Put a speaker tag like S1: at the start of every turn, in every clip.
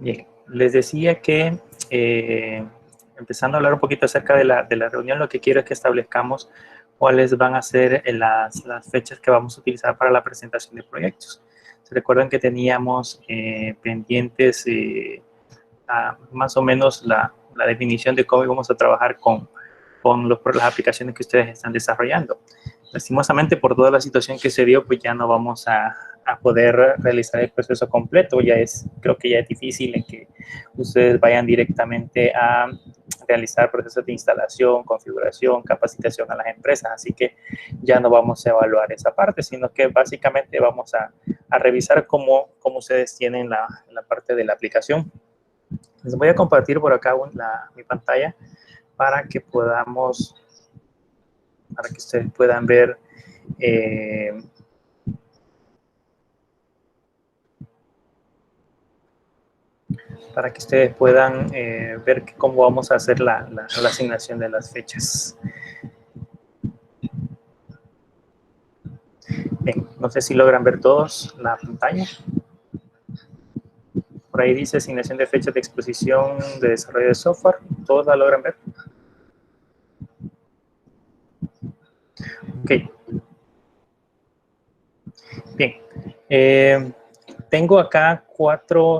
S1: Bien, les decía que empezando a hablar un poquito acerca de la reunión, lo que quiero es que establezcamos cuáles van a ser las fechas que vamos a utilizar para la presentación de proyectos. ¿Se recuerdan que teníamos pendientes más o menos la definición de cómo íbamos a trabajar con las aplicaciones que ustedes están desarrollando? Lastimosamente, por toda la situación que se dio, pues ya no vamos a poder realizar el proceso completo. Creo que ya es difícil en que ustedes vayan directamente a realizar procesos de instalación, configuración, capacitación a las empresas. Así que ya no vamos a evaluar esa parte, sino que básicamente vamos a revisar cómo ustedes tienen la parte de la aplicación. Les voy a compartir por acá mi pantalla para que ustedes puedan ver ver cómo vamos a hacer la asignación de las fechas. Bien, no sé si logran ver todos la pantalla. Por ahí dice asignación de fechas de exposición de desarrollo de software. ¿Todos la logran ver? Ok. Bien. Tengo acá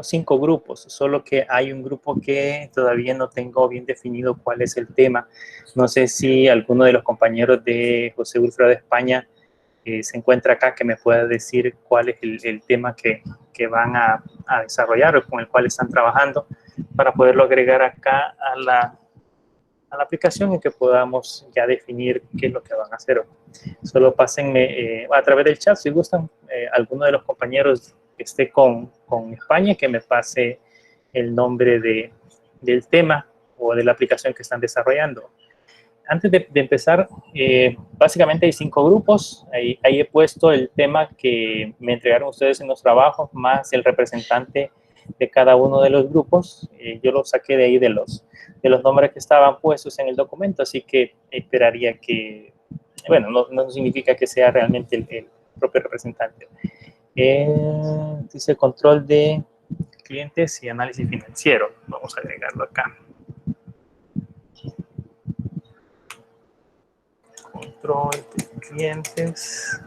S1: 5 grupos, solo que hay un grupo que todavía no tengo bien definido cuál es el tema. No sé si alguno de los compañeros de José Wilfredo de España se encuentra acá, que me pueda decir cuál es el tema que van a desarrollar o con el cual están trabajando para poderlo agregar acá a la aplicación y que podamos ya definir qué es lo que van a hacer. Solo pásenme a través del chat, si gustan, alguno de los compañeros que esté con España, que me pase el nombre del tema o de la aplicación que están desarrollando. Antes de empezar, básicamente hay 5 grupos. Ahí he puesto el tema que me entregaron ustedes en los trabajos, más el representante de cada uno de los grupos. Yo lo saqué de ahí de los nombres que estaban puestos en el documento, así que esperaría que, bueno, no significa que sea realmente el propio representante. Dice control de clientes y análisis financiero. Vamos a agregarlo acá. Control de clientes,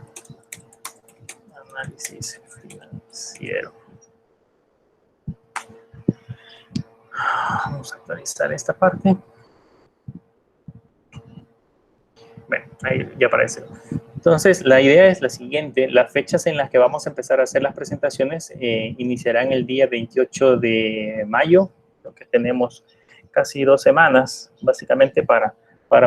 S1: análisis financiero. Vamos a actualizar esta parte. Bueno, ahí ya aparece. Entonces, la idea es la siguiente. Las fechas en las que vamos a empezar a hacer las presentaciones iniciarán el día 28 de mayo, lo que tenemos casi 2 semanas, básicamente, para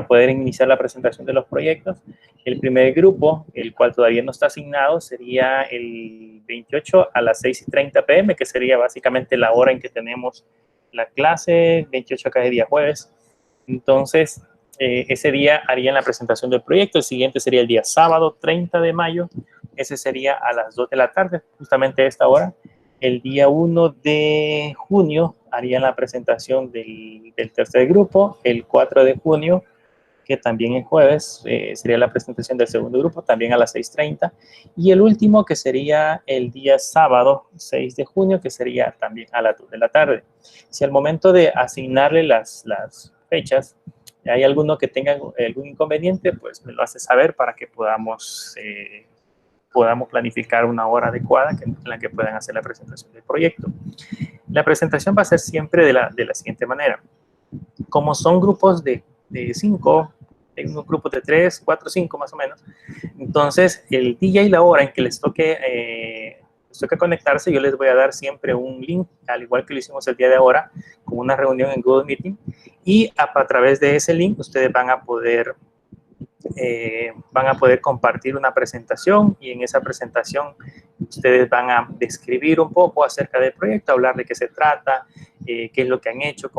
S1: poder iniciar la presentación de los proyectos. El primer grupo, el cual todavía no está asignado, sería el 28 a las 6:30 p.m., que sería básicamente la hora en que tenemos la clase, 28 acá de día jueves. Entonces, ese día harían la presentación del proyecto. El siguiente sería el día sábado, 30 de mayo. Ese sería a las 2 de la tarde, justamente a esta hora. El día 1 de junio harían la presentación del tercer grupo. El 4 de junio, que también es jueves, sería la presentación del segundo grupo, también a las 6:30. Y el último, que sería el día sábado, 6 de junio, que sería también a las 2 de la tarde. Si al momento de asignarle las fechas hay alguno que tenga algún inconveniente, pues me lo hace saber para que podamos planificar una hora adecuada en la que puedan hacer la presentación del proyecto. La presentación va a ser siempre de la siguiente manera. Como son grupos de 5, hay unos grupos de 3, 4, 5 más o menos, entonces el día y la hora en que les toque conectarse, yo les voy a dar siempre un link, al igual que lo hicimos el día de ahora, con una reunión en Google Meeting, y a través de ese link ustedes van a poder compartir una presentación, y en esa presentación ustedes van a describir un poco acerca del proyecto, hablar de qué se trata, qué es lo que han hecho,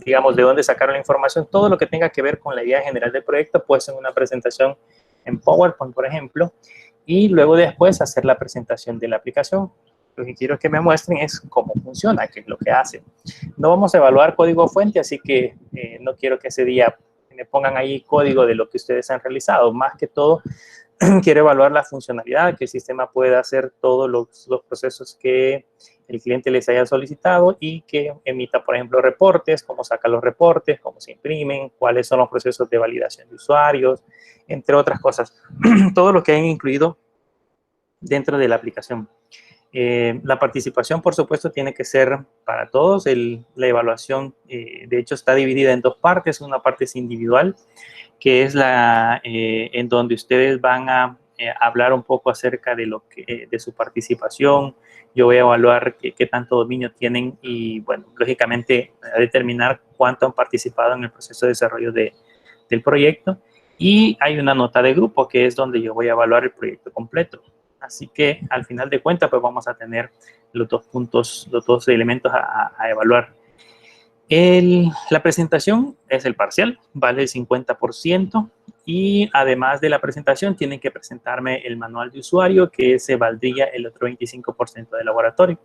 S1: digamos, de dónde sacaron la información, todo lo que tenga que ver con la idea general del proyecto, pues en una presentación en PowerPoint, por ejemplo, y luego después hacer la presentación de la aplicación. Lo que quiero que me muestren es cómo funciona, qué es lo que hace. No vamos a evaluar código fuente, así que no quiero que ese día me pongan ahí código de lo que ustedes han realizado. Más que todo, quiero evaluar la funcionalidad, que el sistema pueda hacer todos los procesos que el cliente les haya solicitado y que emita, por ejemplo, reportes, cómo saca los reportes, cómo se imprimen, cuáles son los procesos de validación de usuarios, entre otras cosas. Todo lo que hayan incluido dentro de la aplicación. La participación, por supuesto, tiene que ser para todos. La evaluación, de hecho, está dividida en dos partes. Una parte es individual, que es en donde ustedes van a hablar un poco acerca de su participación. Yo voy a evaluar qué tanto dominio tienen y, bueno, lógicamente, a determinar cuánto han participado en el proceso de desarrollo del proyecto. Y hay una nota de grupo, que es donde yo voy a evaluar el proyecto completo. Así que, al final de cuentas, pues vamos a tener los dos puntos, los dos elementos a evaluar. La presentación es el parcial, vale el 50%, y además de la presentación tienen que presentarme el manual de usuario, que se valdría el otro 25% del laboratorio.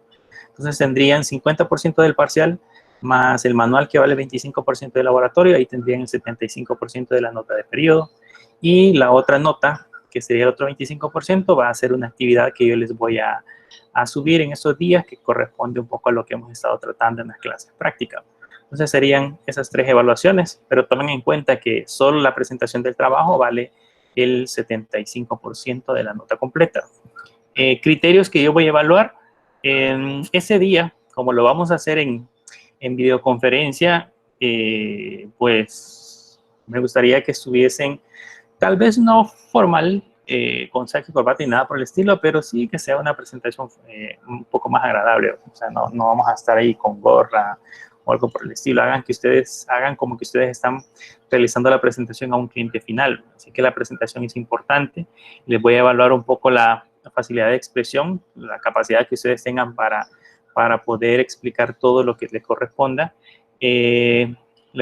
S1: Entonces tendrían 50% del parcial más el manual, que vale 25% del laboratorio. Ahí tendrían el 75% de la nota de periodo, y la otra nota, que sería el otro 25%, va a ser una actividad que yo les voy a subir en estos días, que corresponde un poco a lo que hemos estado tratando en las clases prácticas. Entonces serían esas 3 evaluaciones, pero tomen en cuenta que solo la presentación del trabajo vale el 75% de la nota completa. Criterios que yo voy a evaluar en ese día, como lo vamos a hacer en videoconferencia, pues me gustaría que estuviesen, tal vez no formal, con saco y corbata y nada por el estilo, pero sí que sea una presentación un poco más agradable. O sea, no vamos a estar ahí con gorra o algo por el estilo. Hagan como que ustedes están realizando la presentación a un cliente final. Así que la presentación es importante. Les voy a evaluar un poco la facilidad de expresión, la capacidad que ustedes tengan para poder explicar todo lo que les corresponda. Les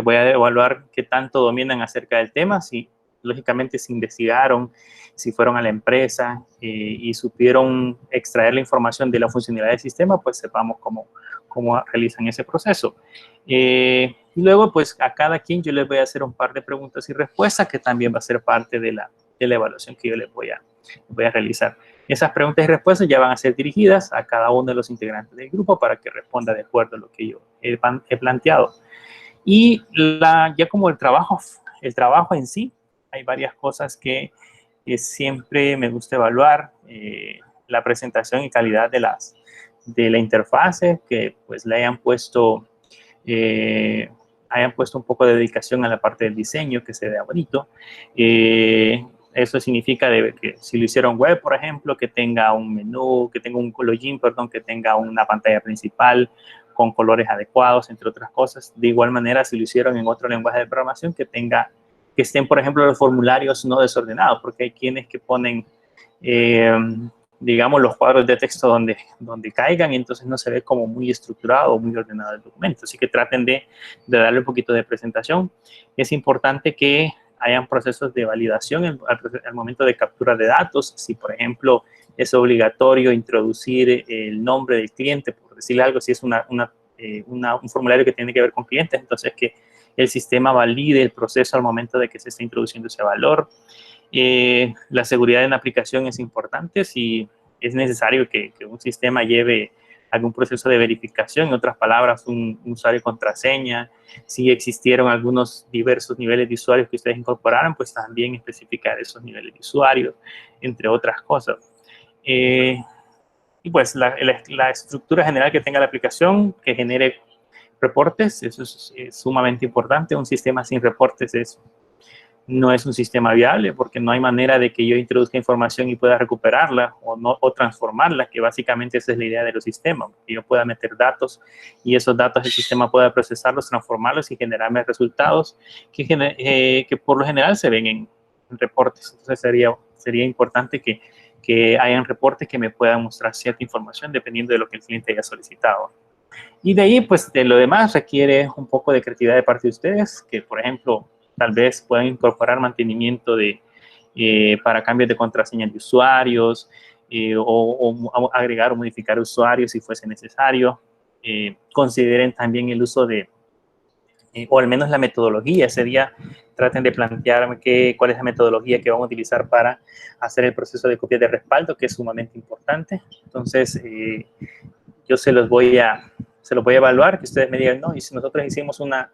S1: voy a evaluar qué tanto dominan acerca del tema, si lógicamente si investigaron, si fueron a la empresa y supieron extraer la información de la funcionalidad del sistema, pues sepamos cómo realizan ese proceso. Y luego, pues a cada quien yo les voy a hacer un par de preguntas y respuestas, que también va a ser parte de la evaluación que yo les voy a realizar. Esas preguntas y respuestas ya van a ser dirigidas a cada uno de los integrantes del grupo para que responda de acuerdo a lo que yo he planteado. Y ya como el trabajo en sí, hay varias cosas que siempre me gusta evaluar. La presentación y calidad de la interfase, que pues le hayan puesto un poco de dedicación a la parte del diseño, que se vea bonito. Eso significa que si lo hicieron web, por ejemplo, que tenga un menú, que tenga un login, perdón, que tenga una pantalla principal con colores adecuados, entre otras cosas. De igual manera, si lo hicieron en otro lenguaje de programación, que estén, por ejemplo, los formularios no desordenados, porque hay quienes que ponen, digamos, los cuadros de texto donde caigan, y entonces no se ve como muy estructurado o muy ordenado el documento. Así que traten de darle un poquito de presentación. Es importante que hayan procesos de validación al momento de captura de datos. Si, por ejemplo, es obligatorio introducir el nombre del cliente, por decirle algo, si es un formulario que tiene que ver con clientes, entonces que el sistema valide el proceso al momento de que se esté introduciendo ese valor. La seguridad en la aplicación es importante. Si es necesario que un sistema lleve algún proceso de verificación, en otras palabras, un usuario y contraseña. Si existieron algunos diversos niveles de usuarios que ustedes incorporaron, pues también especificar esos niveles de usuarios, entre otras cosas. Y pues la estructura general que tenga la aplicación, que genere reportes, eso es sumamente importante. Un sistema sin reportes no es un sistema viable, porque no hay manera de que yo introduzca información y pueda recuperarla o transformarla, que básicamente esa es la idea de los sistemas, que yo pueda meter datos y esos datos el sistema pueda procesarlos, transformarlos y generarme resultados que por lo general se ven en reportes. Entonces sería importante que hayan reportes que me puedan mostrar cierta información dependiendo de lo que el cliente haya solicitado. Y de ahí, pues, de lo demás requiere un poco de creatividad de parte de ustedes, que, por ejemplo, tal vez puedan incorporar mantenimiento para cambios de contraseñas de usuarios, o agregar o modificar usuarios si fuese necesario. Consideren también el uso de o al menos la metodología. Ese día traten de plantearme cuál es la metodología que vamos a utilizar para hacer el proceso de copia de respaldo, que es sumamente importante. Entonces, yo se los voy a evaluar, que ustedes me digan, no, y si nosotros hicimos una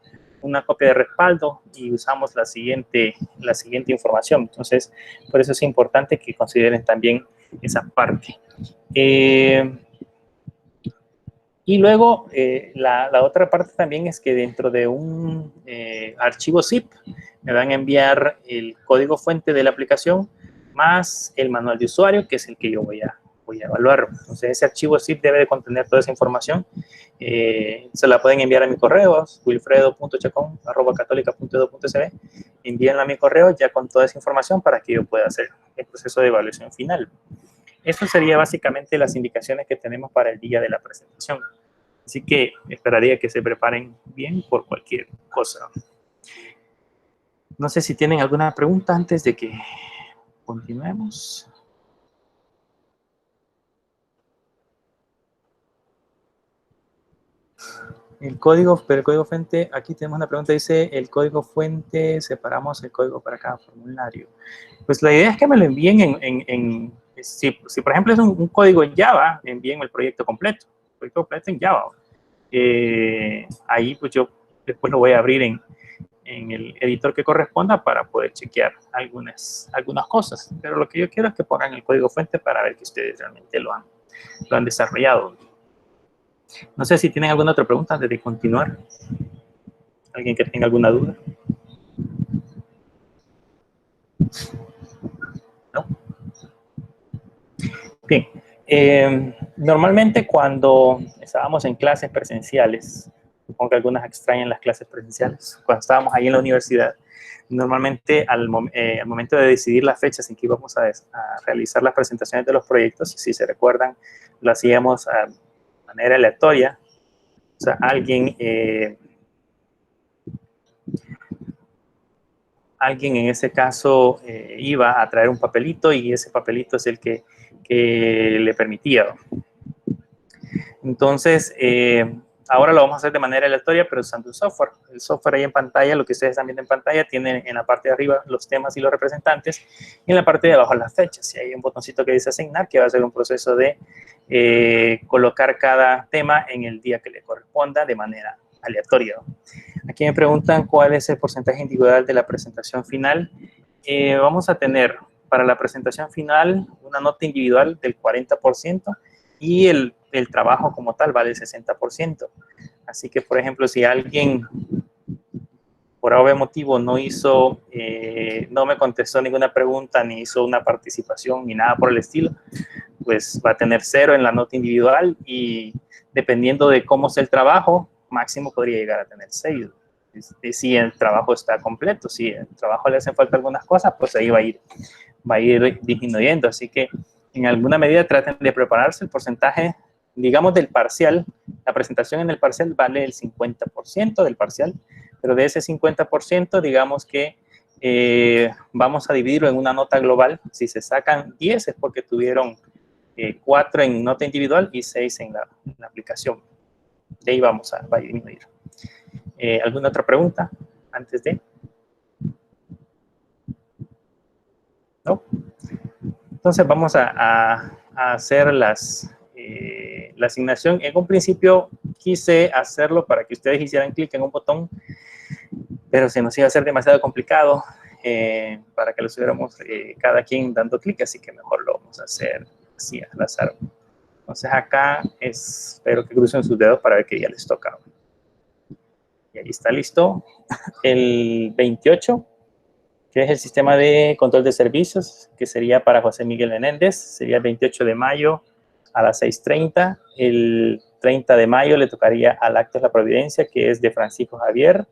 S1: copia de respaldo y usamos la siguiente información. Entonces, por eso es importante que consideren también esa parte. Y luego, la otra parte también es que dentro de un archivo zip me van a enviar el código fuente de la aplicación más el manual de usuario, que es el que yo voy a evaluar. Entonces, ese archivo zip debe de contener toda esa información. Se la pueden enviar a mi correo, wilfredo.chacon@catolica.edu.cb. Envíenla a mi correo ya con toda esa información para que yo pueda hacer el proceso de evaluación final. Eso sería básicamente las indicaciones que tenemos para el día de la presentación. Así que esperaría que se preparen bien por cualquier cosa. No sé si tienen alguna pregunta antes de que continuemos. El código fuente, aquí tenemos una pregunta, dice, el código fuente, separamos el código para cada formulario. Pues la idea es que me lo envíen si por ejemplo es un código en Java, envíenme el proyecto completo en Java. Ahí pues yo después lo voy a abrir en el editor que corresponda para poder chequear algunas cosas. Pero lo que yo quiero es que pongan el código fuente para ver que ustedes realmente lo han desarrollado. No sé si tienen alguna otra pregunta antes de continuar. ¿Alguien que tenga alguna duda? ¿No? Bien. Normalmente cuando estábamos en clases presenciales, supongo que algunas extrañan las clases presenciales, cuando estábamos ahí en la universidad, normalmente al momento de decidir las fechas en que íbamos a realizar las presentaciones de los proyectos, si se recuerdan, lo hacíamos de manera aleatoria. O sea, alguien en ese caso iba a traer un papelito y ese papelito es el que le permitía. Entonces, ahora lo vamos a hacer de manera aleatoria, pero usando un software. El software ahí en pantalla, lo que ustedes están viendo en pantalla, tiene en la parte de arriba los temas y los representantes, y en la parte de abajo las fechas. Y hay un botoncito que dice asignar, que va a ser un proceso de colocar cada tema en el día que le corresponda de manera aleatoria. Aquí me preguntan cuál es el porcentaje individual de la presentación final. Vamos a tener para la presentación final una nota individual del 40% y el trabajo como tal vale el 60%. Así que, por ejemplo, si alguien por algún motivo no me contestó ninguna pregunta, ni hizo una participación, ni nada por el estilo, pues va a tener 0 en la nota individual y dependiendo de cómo sea el trabajo, máximo podría llegar a tener 6. Si el trabajo está completo, si el trabajo le hacen falta algunas cosas, pues ahí va a ir disminuyendo. Así que en alguna medida traten de prepararse el porcentaje, digamos, del parcial. La presentación en el parcial vale el 50% del parcial, pero de ese 50%, digamos que vamos a dividirlo en una nota global. Si se sacan 10 es porque tuvieron 4 en nota individual y 6 en la aplicación. De ahí va a disminuir. ¿Alguna otra pregunta antes de? ¿No? Entonces vamos a hacer la asignación. En un principio quise hacerlo para que ustedes hicieran clic en un botón, pero se nos iba a hacer demasiado complicado para que lo estuviéramos cada quien dando clic, así que mejor lo vamos a hacer así al azar. Entonces acá espero que crucen sus dedos para ver que ya les toca. Y ahí está listo. El 28, que es el sistema de control de servicios, que sería para José Miguel Menéndez, sería el 28 de mayo a las 6:30. El 30 de mayo le tocaría al Actos de la Providencia, que es de Francisco Javier.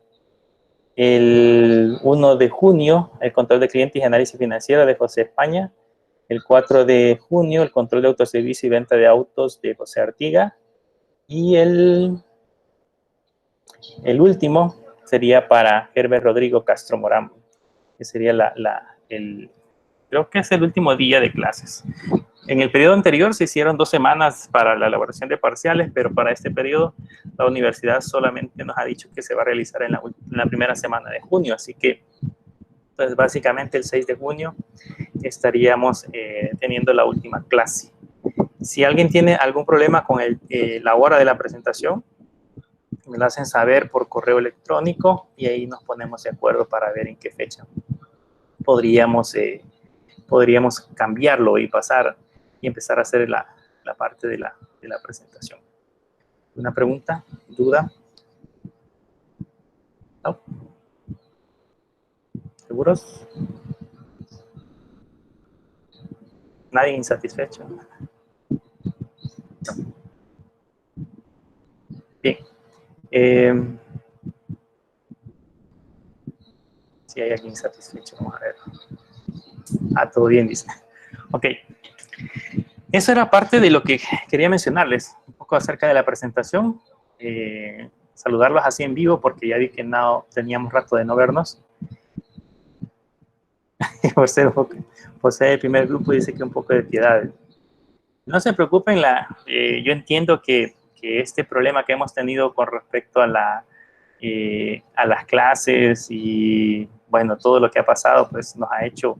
S1: El 1 de junio, el control de clientes y análisis financiero de José España. El 4 de junio, el control de autoservicio y venta de autos de José Artiga. Y el último sería para Herbert Rodrigo Castro Morán, que sería creo que es el último día de clases. En el periodo anterior se hicieron 2 semanas para la elaboración de parciales, pero para este periodo la universidad solamente nos ha dicho que se va a realizar en la primera semana de junio, así que pues básicamente el 6 de junio estaríamos teniendo la última clase. Si alguien tiene algún problema con la hora de la presentación, me lo hacen saber por correo electrónico y ahí nos ponemos de acuerdo para ver en qué fecha podríamos cambiarlo y pasar y empezar a hacer la parte de la presentación. ¿Una pregunta? ¿Duda? ¿No? ¿Seguros? ¿Nadie insatisfecho? No. Bien. Si hay alguien insatisfecho, vamos a ver. Ah, todo bien, dice. Ok. Eso era parte de lo que quería mencionarles, un poco acerca de la presentación. Saludarlos así en vivo porque ya vi que no teníamos rato de no vernos. José el primer grupo dice que un poco de piedad. No se preocupen, yo entiendo que este problema que hemos tenido con respecto a las clases y bueno, todo lo que ha pasado, pues nos ha hecho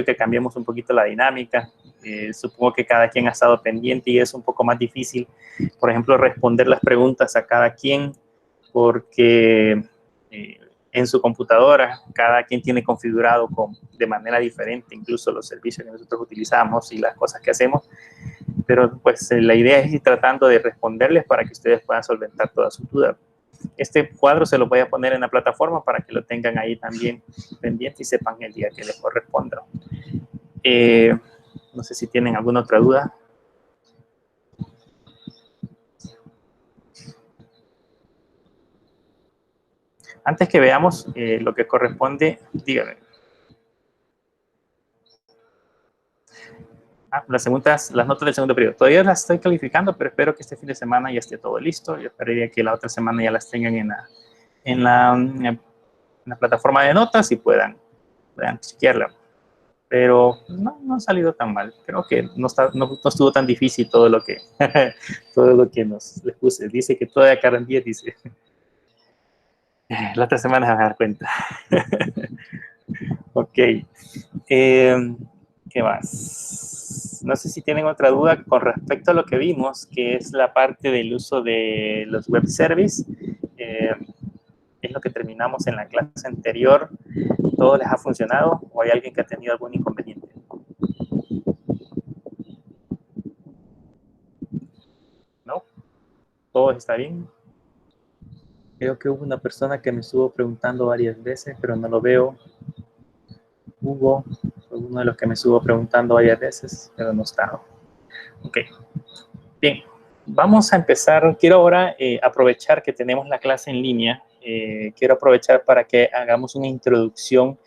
S1: que cambiemos un poquito la dinámica. Supongo que cada quien ha estado pendiente y es un poco más difícil, por ejemplo, responder las preguntas a cada quien porque en su computadora cada quien tiene configurado de manera diferente incluso los servicios que nosotros utilizamos y las cosas que hacemos, pero pues la idea es ir tratando de responderles para que ustedes puedan solventar todas sus dudas. Este cuadro se lo voy a poner en la plataforma para que lo tengan ahí también pendiente y sepan el día que les corresponda. No sé si tienen alguna otra duda. Antes que veamos lo que corresponde, díganme. Las notas del segundo periodo. Todavía las estoy calificando, pero espero que este fin de semana ya esté todo listo. Yo esperaría que la otra semana ya las tengan en la plataforma de notas y puedan chequearla. Pero no ha salido tan mal. Creo que no estuvo tan difícil todo lo que les puse. Dice que todavía quedan 10, dice. La otra semana se van a dar cuenta. Ok. ¿Qué más? No sé si tienen otra duda con respecto a lo que vimos, que es la parte del uso de los web services. Es lo que terminamos en la clase anterior. ¿Todo les ha funcionado o hay alguien que ha tenido algún inconveniente? ¿No? ¿Todo está bien? Creo que hubo una persona que me estuvo preguntando varias veces, pero no lo veo. Hugo fue uno de los que me estuvo preguntando varias veces, pero no está. Ok. Bien. Vamos a empezar. Quiero ahora aprovechar que tenemos la clase en línea. Quiero aprovechar para que hagamos una introducción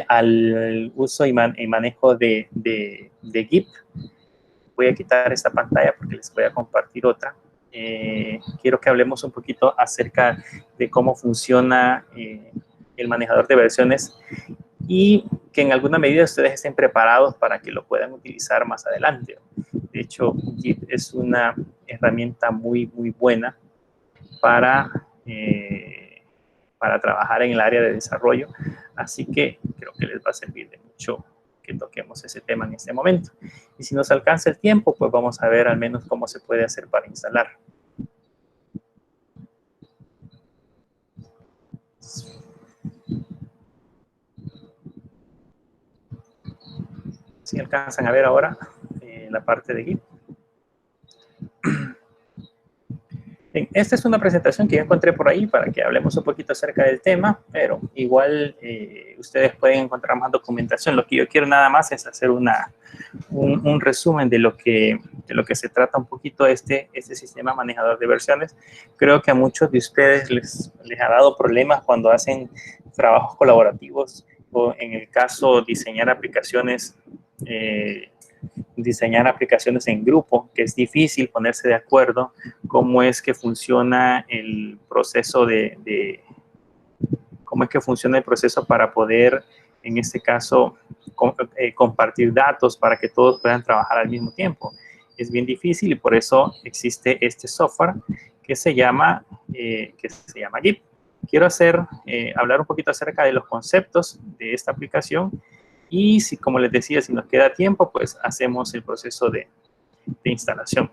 S1: al uso y manejo de GIMP. Voy a quitar esta pantalla porque les voy a compartir otra. Quiero que hablemos un poquito acerca de cómo funciona el manejador de versiones y que en alguna medida ustedes estén preparados para que lo puedan utilizar más adelante. De hecho, Git es una herramienta muy, muy buena para trabajar en el área de desarrollo, así que creo que les va a servir de mucho que toquemos ese tema en este momento. Y si nos alcanza el tiempo, pues vamos a ver al menos cómo se puede hacer para instalar. Si alcanzan a ver ahora la parte de Git. Bien, esta es una presentación que yo encontré por ahí para que hablemos un poquito acerca del tema, pero igual ustedes pueden encontrar más documentación. Lo que yo quiero nada más es hacer un resumen de lo que se trata un poquito este sistema manejador de versiones. Creo que a muchos de ustedes les ha dado problemas cuando hacen trabajos colaborativos o en el caso diseñar aplicaciones en grupo, que es difícil ponerse de acuerdo cómo es que funciona el proceso cómo es que funciona el proceso para poder en este caso, compartir datos para que todos puedan trabajar al mismo tiempo. Es bien difícil y por eso existe este software que se llama Git. Quiero hablar un poquito acerca de los conceptos de esta aplicación y, si, como les decía, si nos queda tiempo, pues hacemos el proceso de instalación.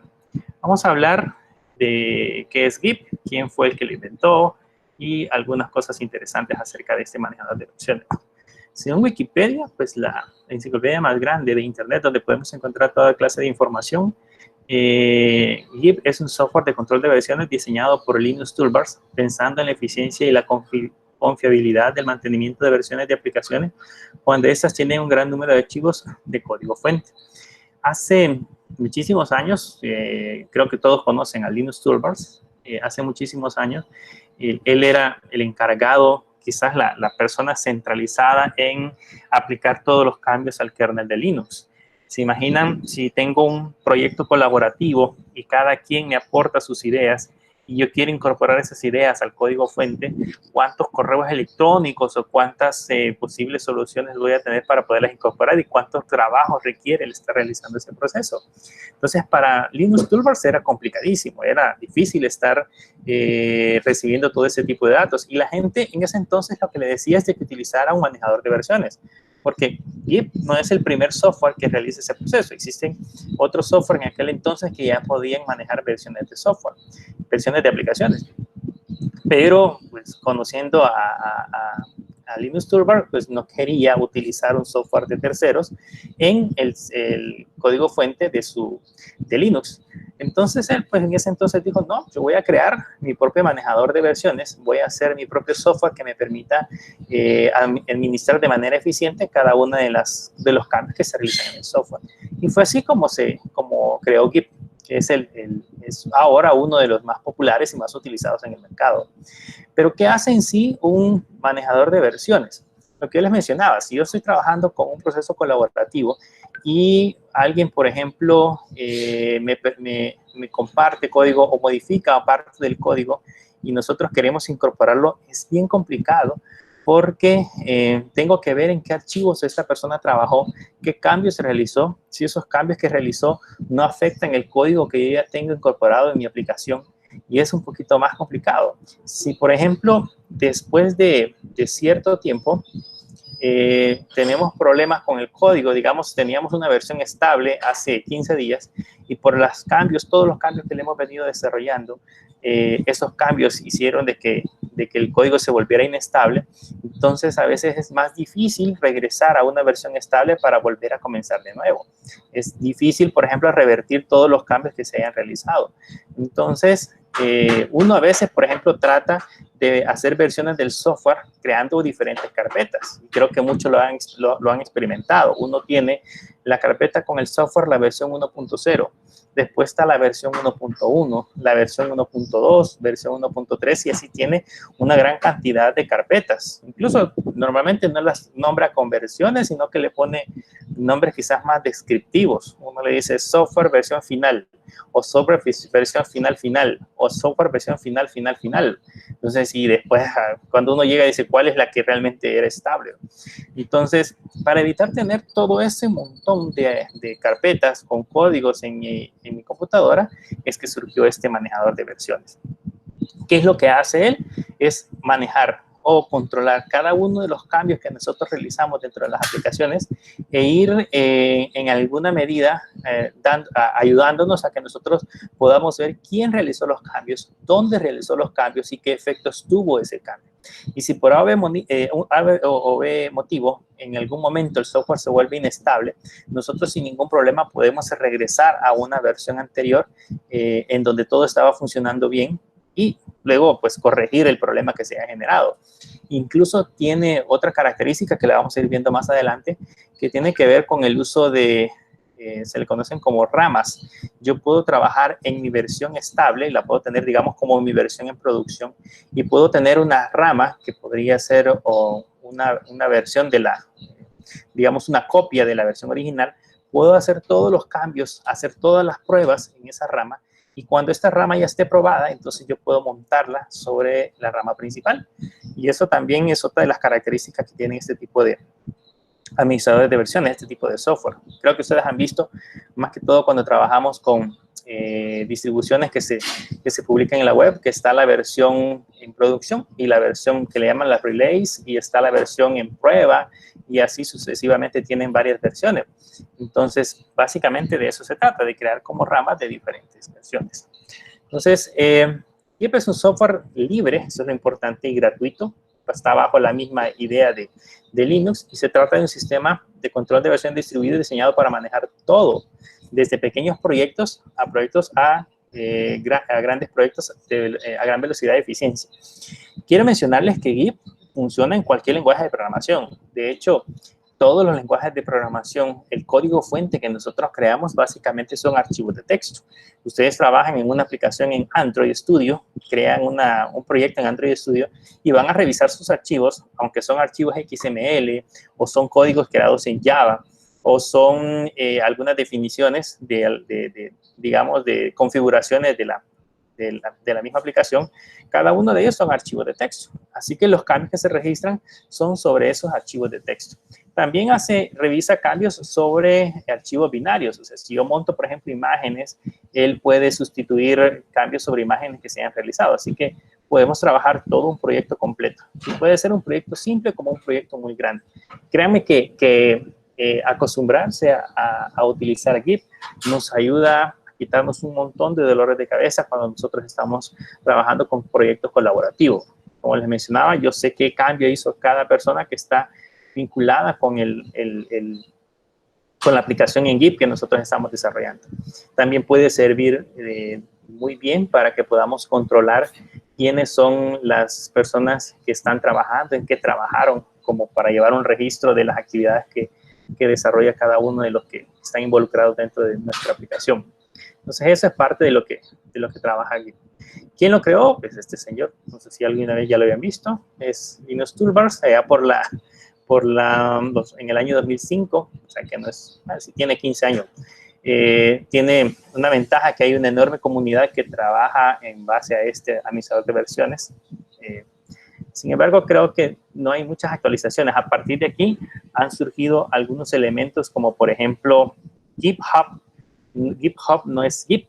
S1: Vamos a hablar de qué es Git, quién fue el que lo inventó y algunas cosas interesantes acerca de este manejador de versiones. Según Wikipedia, pues la enciclopedia más grande de Internet donde podemos encontrar toda clase de información, Git es un software de control de versiones diseñado por Linus Torvalds, pensando en la eficiencia y la confiabilidad del mantenimiento de versiones de aplicaciones cuando estas tienen un gran número de archivos de código fuente. Hace muchísimos años, creo que todos conocen a Linus Torvalds, hace muchísimos años, él era el encargado, quizás la persona centralizada en aplicar todos los cambios al kernel de Linux. ¿Se imaginan si tengo un proyecto colaborativo y cada quien me aporta sus ideas y yo quiero incorporar esas ideas al código fuente? ¿Cuántos correos electrónicos o cuántas posibles soluciones voy a tener para poderlas incorporar y cuántos trabajos requiere el estar realizando ese proceso? Entonces, para Linus Torvalds era complicadísimo, era difícil estar recibiendo todo ese tipo de datos. Y la gente en ese entonces lo que le decía es de que utilizara un manejador de versiones, porque Git no es el primer software que realiza ese proceso. Existen otros software en aquel entonces que ya podían manejar versiones de software, versiones de aplicaciones. Pero, pues, conociendo a Linus Torvalds, pues no quería utilizar un software de terceros en el código fuente de Linux. Entonces él, pues en ese entonces dijo, no, yo voy a crear mi propio manejador de versiones, voy a hacer mi propio software que me permita administrar de manera eficiente cada uno de los cambios que se realizan en el software. Y fue así como creó Git, que es ahora uno de los más populares y más utilizados en el mercado. Pero ¿qué hace en sí un manejador de versiones? Lo que yo les mencionaba, si yo estoy trabajando con un proceso colaborativo y alguien, por ejemplo, me comparte código o modifica parte del código y nosotros queremos incorporarlo, es bien complicado porque tengo que ver en qué archivos esta persona trabajó, qué cambios realizó, si esos cambios que realizó no afectan el código que yo ya tengo incorporado en mi aplicación. Y es un poquito más complicado. Si, por ejemplo, después de cierto tiempo tenemos problemas con el código, digamos, teníamos una versión estable hace 15 días y por todos los cambios que le hemos venido desarrollando, esos cambios hicieron de que el código se volviera inestable. Entonces, a veces es más difícil regresar a una versión estable para volver a comenzar de nuevo. Es difícil, por ejemplo, revertir todos los cambios que se hayan realizado. Entonces, uno a veces, por ejemplo, trata de hacer versiones del software creando diferentes carpetas. Creo que muchos lo han experimentado. Uno tiene la carpeta con el software, la versión 1.0. Después está la versión 1.1, la versión 1.2, versión 1.3 y así tiene una gran cantidad de carpetas. Incluso normalmente no las nombra con versiones, sino que le pone nombres quizás más descriptivos. Uno le dice software versión final o software versión final o software versión final. Entonces, y después cuando uno llega dice cuál es la que realmente era estable. Entonces, para evitar tener todo ese montón de carpetas con códigos en mi computadora, es que surgió este manejador de versiones. ¿Qué es lo que hace él? Es manejar o controlar cada uno de los cambios que nosotros realizamos dentro de las aplicaciones e ir en alguna medida ayudándonos a que nosotros podamos ver quién realizó los cambios, dónde realizó los cambios y qué efectos tuvo ese cambio. Y si por A o B motivo en algún momento el software se vuelve inestable, nosotros sin ningún problema podemos regresar a una versión anterior en donde todo estaba funcionando bien y luego pues corregir el problema que se ha generado. Incluso tiene otra característica que la vamos a ir viendo más adelante, que tiene que ver con el uso de, se le conocen como ramas. Yo puedo trabajar en mi versión estable, la puedo tener, digamos, como mi versión en producción, y puedo tener una rama que podría ser o una versión de digamos, una copia de la versión original. Puedo hacer todos los cambios, hacer todas las pruebas en esa rama, y cuando esta rama ya esté probada, entonces yo puedo montarla sobre la rama principal. Y eso también es otra de las características que tienen este tipo de administradores de versiones, este tipo de software. Creo que ustedes han visto, más que todo cuando trabajamos con distribuciones que se publican en la web, que está la versión en producción y la versión que le llaman la release, y está la versión en prueba, y así sucesivamente tienen varias versiones. Entonces, básicamente de eso se trata, de crear como ramas de diferentes versiones. Entonces, GIP es un software libre, eso es lo importante, y gratuito. Está bajo la misma idea de Linux, y se trata de un sistema de control de versión distribuido diseñado para manejar todo, desde pequeños proyectos a grandes proyectos a gran velocidad y eficiencia. Quiero mencionarles que GIP funciona en cualquier lenguaje de programación. De hecho, todos los lenguajes de programación, el código fuente que nosotros creamos básicamente son archivos de texto. Ustedes trabajan en una aplicación en Android Studio, crean un proyecto en Android Studio y van a revisar sus archivos, aunque son archivos XML o son códigos creados en Java o son algunas definiciones digamos, de configuraciones de la misma aplicación. Cada uno de ellos son archivos de texto. Así que los cambios que se registran son sobre esos archivos de texto. También revisa cambios sobre archivos binarios. O sea, si yo monto, por ejemplo, imágenes, él puede sustituir cambios sobre imágenes que se hayan realizado. Así que podemos trabajar todo un proyecto completo. Y puede ser un proyecto simple como un proyecto muy grande. Créanme que acostumbrarse a utilizar GIP nos ayuda a quitarnos un montón de dolores de cabeza cuando nosotros estamos trabajando con proyectos colaborativos. Como les mencionaba, yo sé qué cambio hizo cada persona que está vinculada con con la aplicación en GIP que nosotros estamos desarrollando. También puede servir muy bien para que podamos controlar quiénes son las personas que están trabajando, en qué trabajaron, como para llevar un registro de las actividades que desarrolla cada uno de los que están involucrados dentro de nuestra aplicación. Entonces, eso es parte de lo que trabaja GIP. ¿Quién lo creó? Pues este señor. No sé si alguna vez ya lo habían visto. Es Linus Torvalds, allá en el año 2005. O sea, que no es, si tiene 15 años. Tiene una ventaja que hay una enorme comunidad que trabaja en base a este administrador de versiones. Sin embargo, creo que no hay muchas actualizaciones. A partir de aquí han surgido algunos elementos como, por ejemplo, GitHub. GitHub no es GIP.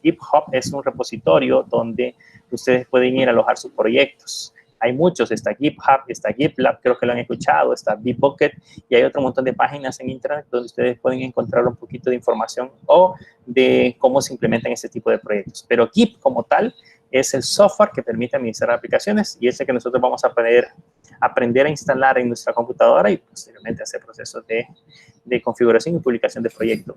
S1: GitHub es un repositorio donde ustedes pueden ir a alojar sus proyectos. Hay muchos, está GitHub, está GitLab, creo que lo han escuchado, está Bitbucket, y hay otro montón de páginas en internet donde ustedes pueden encontrar un poquito de información o de cómo se implementan este tipo de proyectos. Pero GIP como tal es el software que permite administrar aplicaciones, y es el que nosotros vamos a aprender a instalar en nuestra computadora y posteriormente hacer procesos de configuración y publicación de proyecto.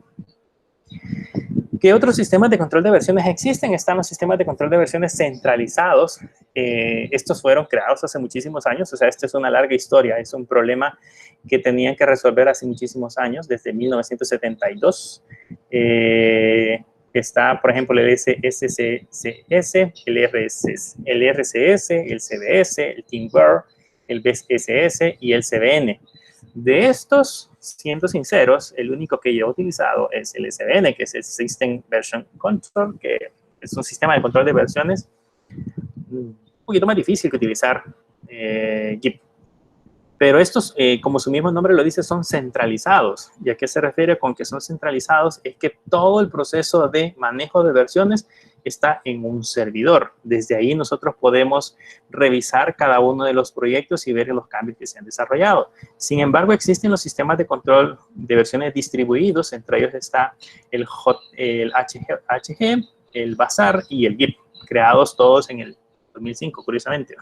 S1: ¿Qué otros sistemas de control de versiones existen? Están los sistemas de control de versiones centralizados. Estos fueron creados hace muchísimos años. O sea, esta es una larga historia. Es un problema que tenían que resolver hace muchísimos años, desde 1972. Está, por ejemplo, el SCCS, el RCS, el CBS, el TeamWare, el BSS y el CBN. De estos, siendo sinceros, el único que yo he utilizado es el SVN, que es el System Version Control, que es un sistema de control de versiones un poquito más difícil que utilizar GIP. Pero estos, como su mismo nombre lo dice, son centralizados. ¿Y a qué se refiere con que son centralizados? Es que todo el proceso de manejo de versiones está en un servidor. Desde ahí nosotros podemos revisar cada uno de los proyectos y ver los cambios que se han desarrollado. Sin embargo, existen los sistemas de control de versiones distribuidos. Entre ellos está el HG, el Bazaar y el GIP, creados todos en el 2005, curiosamente.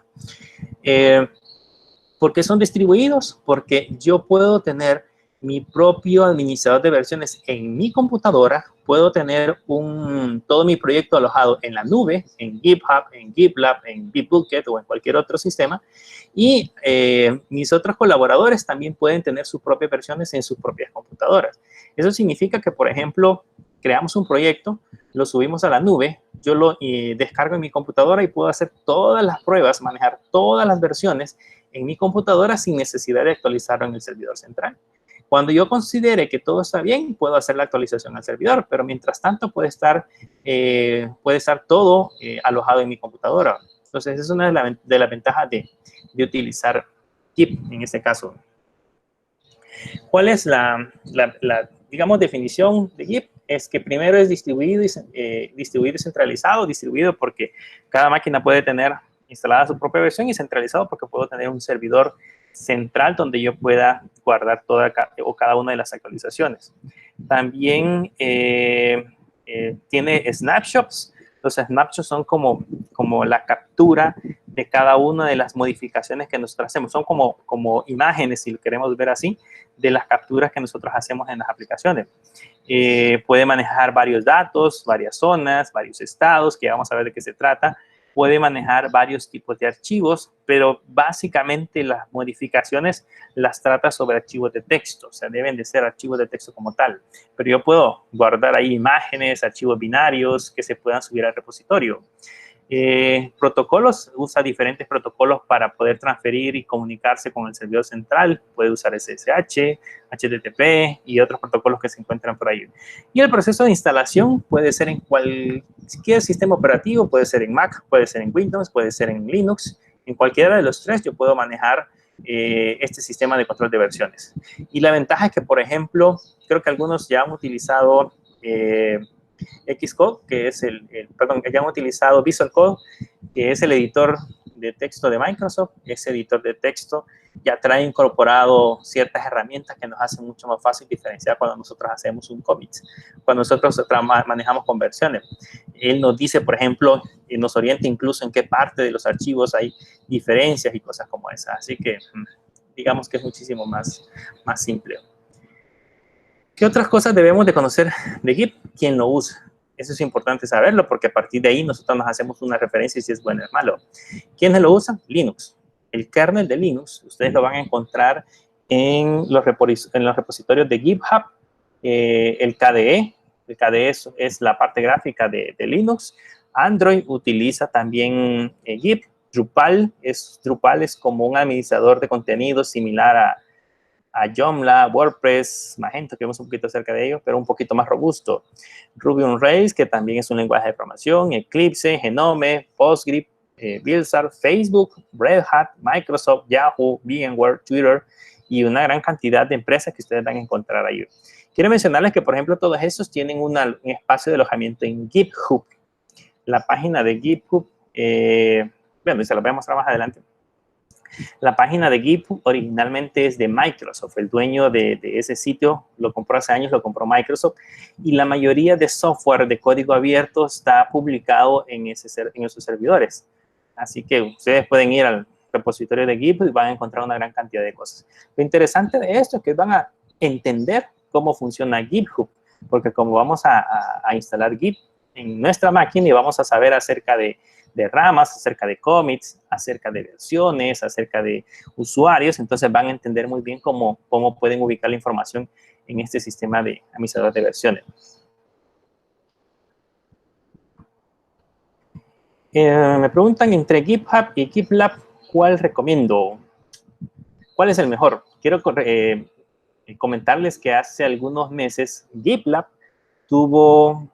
S1: ¿Por qué son distribuidos? Porque yo puedo tener mi propio administrador de versiones en mi computadora, puedo tener todo mi proyecto alojado en la nube, en GitHub, en GitLab, en Bitbucket o en cualquier otro sistema, y mis otros colaboradores también pueden tener sus propias versiones en sus propias computadoras. Eso significa que, por ejemplo, creamos un proyecto, lo subimos a la nube, yo lo descargo en mi computadora y puedo hacer todas las pruebas, manejar todas las versiones en mi computadora sin necesidad de actualizarlo en el servidor central. Cuando yo considere que todo está bien, puedo hacer la actualización al servidor, pero mientras tanto puede estar todo alojado en mi computadora. Entonces, esa es una de las ventajas de utilizar GIP en este caso. ¿Cuál es digamos, definición de Git? Es que primero es distribuido y centralizado. Distribuido porque cada máquina puede tener instalada su propia versión, y centralizado porque puedo tener un servidor central donde yo pueda guardar toda o cada una de las actualizaciones. También tiene snapshots. Los snapshots son como la captura de cada una de las modificaciones que nosotros hacemos. Son como imágenes, si lo queremos ver así, de las capturas que nosotros hacemos en las aplicaciones. Puede manejar varios datos, varias zonas, varios estados, que ya vamos a ver de qué se trata. Puede manejar varios tipos de archivos, pero básicamente las modificaciones las trata sobre archivos de texto. O sea, deben de ser archivos de texto como tal. Pero yo puedo guardar ahí imágenes, archivos binarios que se puedan subir al repositorio. Protocolos, usa diferentes protocolos para poder transferir y comunicarse con el servidor central. Puede usar SSH, HTTP y otros protocolos que se encuentran por ahí. Y el proceso de instalación puede ser en cualquier sistema operativo, puede ser en Mac, puede ser en Windows, puede ser en Linux. En cualquiera de los tres yo puedo manejar este sistema de control de versiones. Y la ventaja es que, por ejemplo, creo que algunos ya han utilizado Xcode, que es perdón, que ya han utilizado Visual Code, que es el editor de texto de Microsoft. Ese editor de texto ya trae incorporado ciertas herramientas que nos hacen mucho más fácil diferenciar cuando nosotros hacemos un commit, cuando nosotros manejamos conversiones. Él nos dice, por ejemplo, y nos orienta incluso en qué parte de los archivos hay diferencias y cosas como esas. Así que digamos que es muchísimo más simple. ¿Qué otras cosas debemos de conocer de Git? ¿Quién lo usa? Eso es importante saberlo, porque a partir de ahí nosotros nos hacemos una referencia si es bueno o es malo. ¿Quiénes lo usan? Linux. El kernel de Linux, ustedes lo van a encontrar en los repositorios de GitHub, el KDE. El KDE es la parte gráfica de Linux. Android utiliza también Git. Drupal es como un administrador de contenido similar a Joomla, WordPress, Magento, que vemos un poquito acerca de ello, pero un poquito más robusto. Ruby on Rails, que también es un lenguaje de programación, Eclipse, Genome, PostGIS, Buildsar, Facebook, Red Hat, Microsoft, Yahoo, VMware, Twitter y una gran cantidad de empresas que ustedes van a encontrar ahí. Quiero mencionarles que, por ejemplo, todos estos tienen un espacio de alojamiento en GitHub. La página de GitHub, bueno, se lo voy a mostrar más adelante. La página de GitHub originalmente es de Microsoft. El dueño de ese sitio lo compró hace años, lo compró Microsoft. Y la mayoría de software de código abierto está publicado en esos servidores. Así que ustedes pueden ir al repositorio de GitHub y van a encontrar una gran cantidad de cosas. Lo interesante de esto es que van a entender cómo funciona GitHub. Porque como vamos a instalar Git en nuestra máquina y vamos a saber acerca de ramas, acerca de commits, acerca de versiones, acerca de usuarios, entonces van a entender muy bien cómo pueden ubicar la información en este sistema de administrador de versiones. Me preguntan entre GitHub y GitLab, ¿cuál recomiendo? ¿Cuál es el mejor? Quiero comentarles que hace algunos meses GitLab tuvo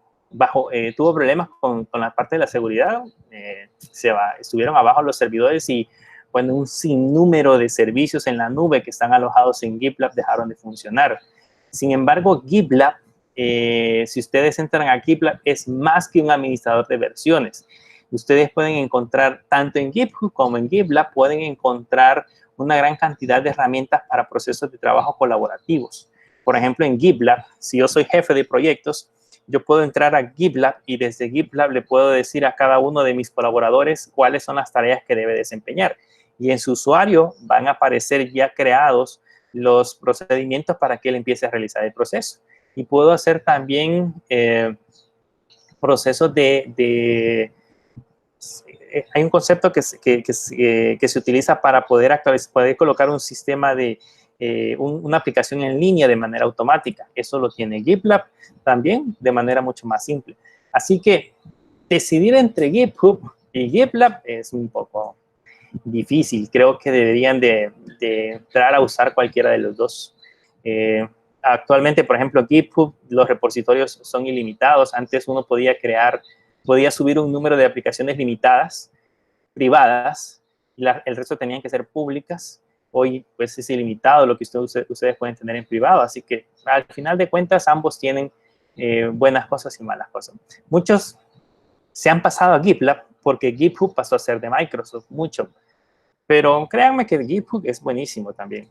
S1: problemas con la parte de la seguridad. Estuvieron abajo los servidores y bueno, un sinnúmero de servicios en la nube que están alojados en GitLab dejaron de funcionar. Sin embargo, GitLab, si ustedes entran a GitLab, es más que un administrador de versiones. Ustedes pueden encontrar, tanto en GitHub como en GitLab, pueden encontrar una gran cantidad de herramientas para procesos de trabajo colaborativos. Por ejemplo, en GitLab, si yo soy jefe de proyectos, yo puedo entrar a GitLab y desde GitLab le puedo decir a cada uno de mis colaboradores cuáles son las tareas que debe desempeñar. Y en su usuario van a aparecer ya creados los procedimientos para que él empiece a realizar el proceso. Y puedo hacer también procesos hay un concepto que se utiliza para poder colocar un sistema de una aplicación en línea de manera automática. Eso lo tiene GitLab también de manera mucho más simple. Así que decidir entre GitHub y GitLab es un poco difícil. Creo que deberían de entrar a usar cualquiera de los dos. Actualmente, por ejemplo, GitHub, los repositorios son ilimitados. Antes uno podía subir un número de aplicaciones limitadas, privadas, y el resto tenían que ser públicas. hoy pues es ilimitado lo que ustedes pueden tener en privado, así que al final de cuentas ambos tienen buenas cosas y malas cosas. Muchos se han pasado a GitLab porque GitHub pasó a ser de Microsoft, mucho. Pero créanme que GitHub es buenísimo también.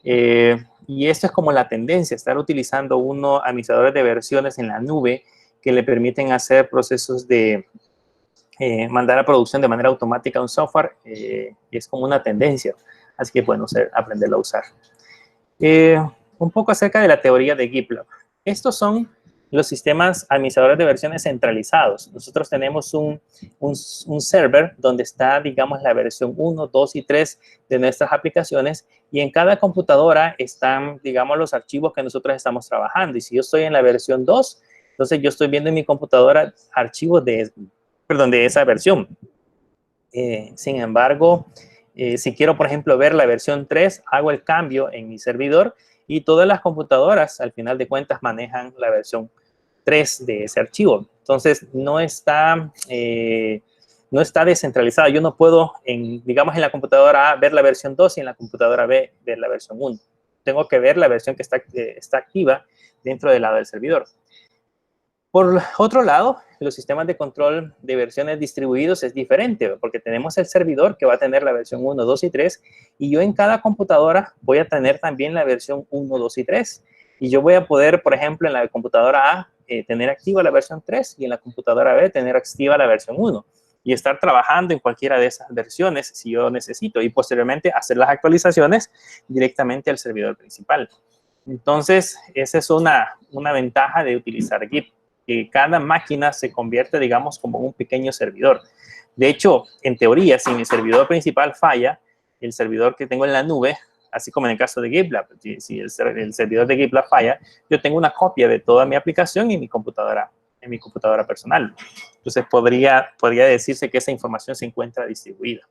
S1: Y esto es como la tendencia, estar utilizando administradores de versiones en la nube que le permiten hacer procesos de mandar a producción de manera automática un software. Es como una tendencia, así que bueno, aprenderlo a usar. Un poco acerca de la teoría de GitLab. Estos son los sistemas administradores de versiones centralizados. Nosotros tenemos un server donde está, digamos, la versión 1, 2 y 3 de nuestras aplicaciones, y en cada computadora están, digamos, los archivos que nosotros estamos trabajando. Y si yo estoy en la versión 2, entonces yo estoy viendo en mi computadora archivos de esa versión. Sin embargo, si quiero, por ejemplo, ver la versión 3, hago el cambio en mi servidor y todas las computadoras, al final de cuentas, manejan la versión 3 de ese archivo. Entonces, no está descentralizado. Yo no puedo, digamos, en la computadora A ver la versión 2 y en la computadora B ver la versión 1. Tengo que ver la versión que está activa dentro del lado del servidor. Por otro lado, los sistemas de control de versiones distribuidos es diferente, porque tenemos el servidor que va a tener la versión 1, 2 y 3, y yo en cada computadora voy a tener también la versión 1, 2 y 3. Y yo voy a poder, por ejemplo, en la computadora A tener activa la versión 3 y en la computadora B tener activa la versión 1 y estar trabajando en cualquiera de esas versiones si yo necesito, y posteriormente hacer las actualizaciones directamente al servidor principal. Entonces, esa es una ventaja de utilizar Git, que cada máquina se convierte, digamos, como un pequeño servidor. De hecho, en teoría, si mi servidor principal falla, el servidor que tengo en la nube, así como en el caso de GitLab, si el servidor de GitLab falla, yo tengo una copia de toda mi aplicación en mi computadora personal. Entonces, podría decirse que esa información se encuentra distribuida.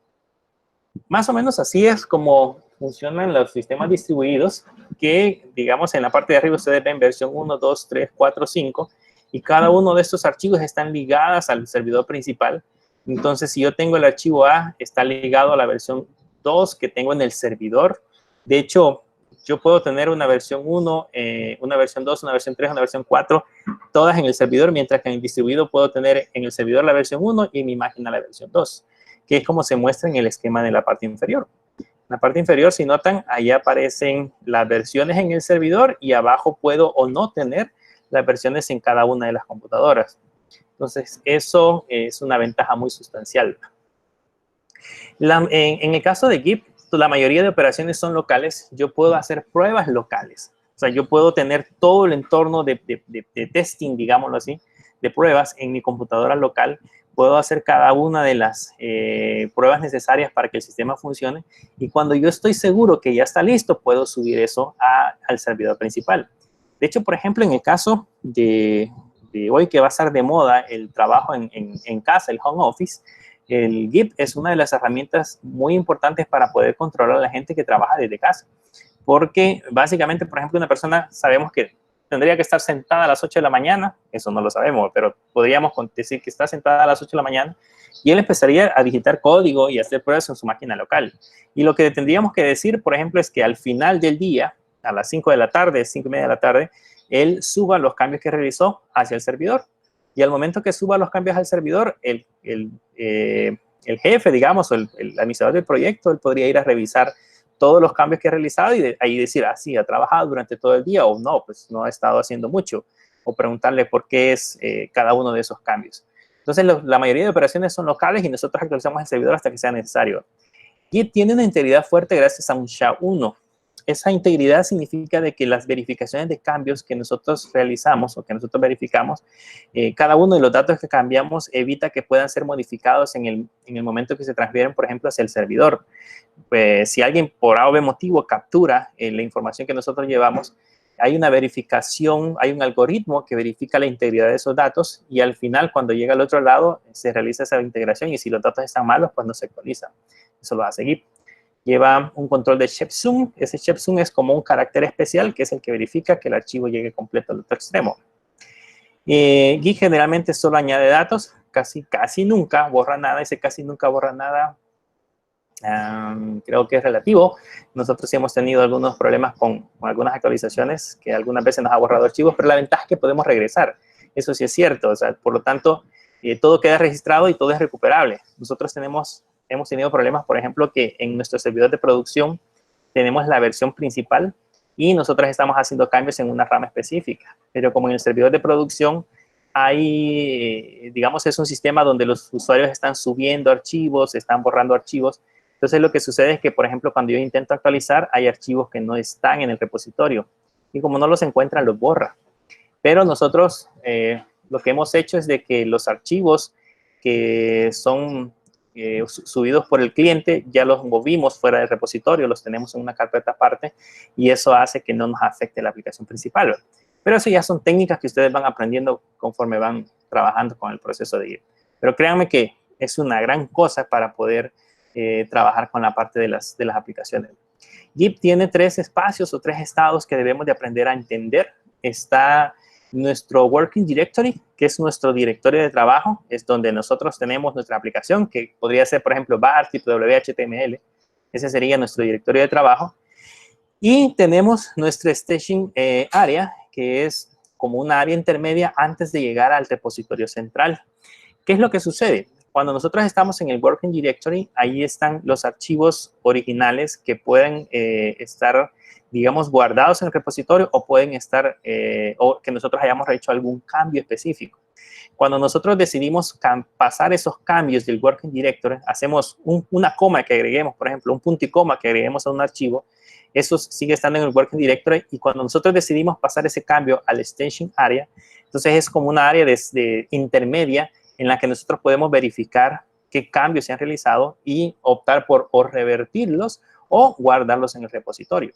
S1: Más o menos así es como funcionan los sistemas distribuidos, que, digamos, en la parte de arriba ustedes ven versión 1, 2, 3, 4, 5, y cada uno de estos archivos están ligados al servidor principal. Entonces, si yo tengo el archivo A, está ligado a la versión 2 que tengo en el servidor. De hecho, yo puedo tener una versión 1, una versión 2, una versión 3, una versión 4, todas en el servidor, mientras que en el distribuido puedo tener en el servidor la versión 1 y en mi máquina la versión 2, que es como se muestra en el esquema de la parte inferior. En la parte inferior, si notan, ahí aparecen las versiones en el servidor y abajo puedo o no tener las versiones en cada una de las computadoras. Entonces, eso es una ventaja muy sustancial. En el caso de Git, la mayoría de operaciones son locales. Yo puedo hacer pruebas locales. O sea, yo puedo tener todo el entorno de testing, digámoslo así, de pruebas en mi computadora local. Puedo hacer cada una de las pruebas necesarias para que el sistema funcione. Y cuando yo estoy seguro que ya está listo, puedo subir eso al servidor principal. De hecho, por ejemplo, en el caso de hoy que va a estar de moda el trabajo en casa, el home office, el Git es una de las herramientas muy importantes para poder controlar a la gente que trabaja desde casa. Porque básicamente, por ejemplo, una persona sabemos que tendría que estar sentada a las 8 de la mañana, eso no lo sabemos, pero podríamos decir que está sentada a las 8 de la mañana y él empezaría a digitar código y a hacer pruebas en su máquina local. Y lo que tendríamos que decir, por ejemplo, es que al final del día, a las 5 de la tarde, 5 y media de la tarde, él suba los cambios que realizó hacia el servidor. Y al momento que suba los cambios al servidor, el jefe, digamos, o el administrador del proyecto, él podría ir a revisar todos los cambios que ha realizado y ahí decir, ah, sí, ha trabajado durante todo el día, o no, pues no ha estado haciendo mucho, o preguntarle por qué es cada uno de esos cambios. Entonces, la mayoría de operaciones son locales y nosotros actualizamos el servidor hasta que sea necesario. Git tiene una integridad fuerte gracias a un SHA-1. Esa integridad significa de que las verificaciones de cambios que nosotros realizamos o que nosotros verificamos, cada uno de los datos que cambiamos evita que puedan ser modificados en el momento que se transfieren, por ejemplo, hacia el servidor. Pues, si alguien por A o B motivo captura la información que nosotros llevamos, hay una verificación, hay un algoritmo que verifica la integridad de esos datos y al final, cuando llega al otro lado, se realiza esa integración y si los datos están malos, pues no se actualiza. Eso lo va a seguir. Lleva un control de checksum. Ese checksum es como un carácter especial que es el que verifica que el archivo llegue completo al otro extremo. Git generalmente solo añade datos, casi nunca borra nada. Ese casi nunca borra nada creo que es relativo. Nosotros sí hemos tenido algunos problemas con algunas actualizaciones que algunas veces nos ha borrado archivos, pero la ventaja es que podemos regresar. Eso sí es cierto. O sea, por lo tanto, todo queda registrado y todo es recuperable. Nosotros hemos tenido problemas, por ejemplo, que en nuestro servidor de producción tenemos la versión principal y nosotros estamos haciendo cambios en una rama específica. Pero como en el servidor de producción hay, digamos, es un sistema donde los usuarios están subiendo archivos, están borrando archivos. Entonces, lo que sucede es que, por ejemplo, cuando yo intento actualizar, hay archivos que no están en el repositorio. Y como no los encuentran, los borra. Pero nosotros lo que hemos hecho es de que los archivos que son subidos por el cliente, ya los movimos fuera del repositorio, los tenemos en una carpeta aparte, y eso hace que no nos afecte la aplicación principal. Pero eso ya son técnicas que ustedes van aprendiendo conforme van trabajando con el proceso de Git. Pero créanme que es una gran cosa para poder trabajar con la parte de las aplicaciones. Git tiene 3 espacios o 3 estados que debemos de aprender a entender. Está nuestro Working Directory, que es nuestro directorio de trabajo, es donde nosotros tenemos nuestra aplicación, que podría ser, por ejemplo, bar, www.html. Ese sería nuestro directorio de trabajo. Y tenemos nuestra staging área, que es como una área intermedia antes de llegar al repositorio central. ¿Qué es lo que sucede? Cuando nosotros estamos en el Working Directory, ahí están los archivos originales que pueden estar, digamos, guardados en el repositorio o pueden estar, o que nosotros hayamos hecho algún cambio específico. Cuando nosotros decidimos pasar esos cambios del Working Directory, hacemos una coma que agreguemos, por ejemplo, un punto y coma que agreguemos a un archivo, eso sigue estando en el Working Directory, y cuando nosotros decidimos pasar ese cambio al Staging Area, entonces es como una área de intermedia en la que nosotros podemos verificar qué cambios se han realizado y optar por o revertirlos o guardarlos en el repositorio.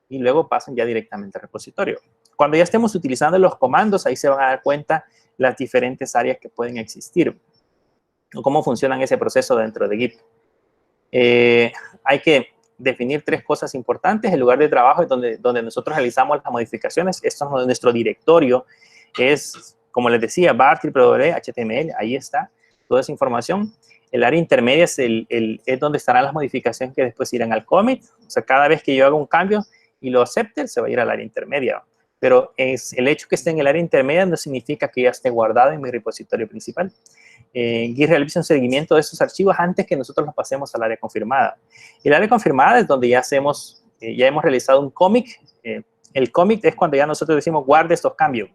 S1: Y luego pasan ya directamente al repositorio. Cuando ya estemos utilizando los comandos, ahí se van a dar cuenta las diferentes áreas que pueden existir o cómo funcionan ese proceso dentro de Git. Hay que definir 3 cosas importantes. El lugar de trabajo es donde nosotros realizamos las modificaciones. Esto es nuestro directorio. Es, como les decía, bar, www, HTML, ahí está toda esa información. El área intermedia es donde estarán las modificaciones que después irán al commit. O sea, cada vez que yo haga un cambio y lo acepte, se va a ir al área intermedia. Pero el hecho que esté en el área intermedia no significa que ya esté guardado en mi repositorio principal. Git realiza un seguimiento de esos archivos antes que nosotros los pasemos al área confirmada. El área confirmada es donde ya hemos realizado un commit. El commit es cuando ya nosotros decimos guarde estos cambios.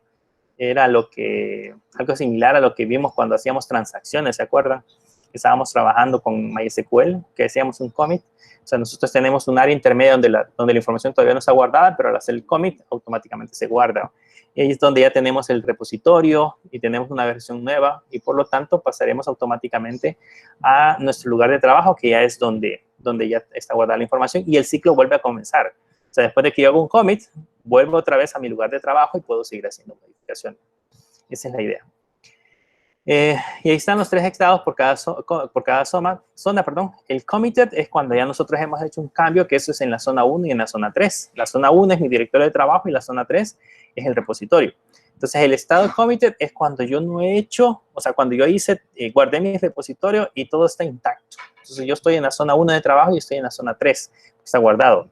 S1: Era algo similar a lo que vimos cuando hacíamos transacciones, ¿se acuerdan? Estábamos trabajando con MySQL, que hacíamos un commit. O sea, nosotros tenemos un área intermedia donde la información todavía no está guardada, pero al hacer el commit, automáticamente se guarda. Y ahí es donde ya tenemos el repositorio y tenemos una versión nueva, y por lo tanto pasaremos automáticamente a nuestro lugar de trabajo, que ya es donde ya está guardada la información, y el ciclo vuelve a comenzar. O sea, después de que yo hago un commit, vuelvo otra vez a mi lugar de trabajo y puedo seguir haciendo modificaciones. Esa es la idea. Y ahí están los 3 estados por cada zona. El committed es cuando ya nosotros hemos hecho un cambio, que eso es en la zona 1 y en la zona 3. La zona 1 es mi directorio de trabajo y la zona 3 es el repositorio. Entonces, el estado committed es cuando yo no he hecho, o sea, cuando yo guardé mi repositorio y todo está intacto. Entonces, yo estoy en la zona 1 de trabajo y estoy en la zona 3, está guardado.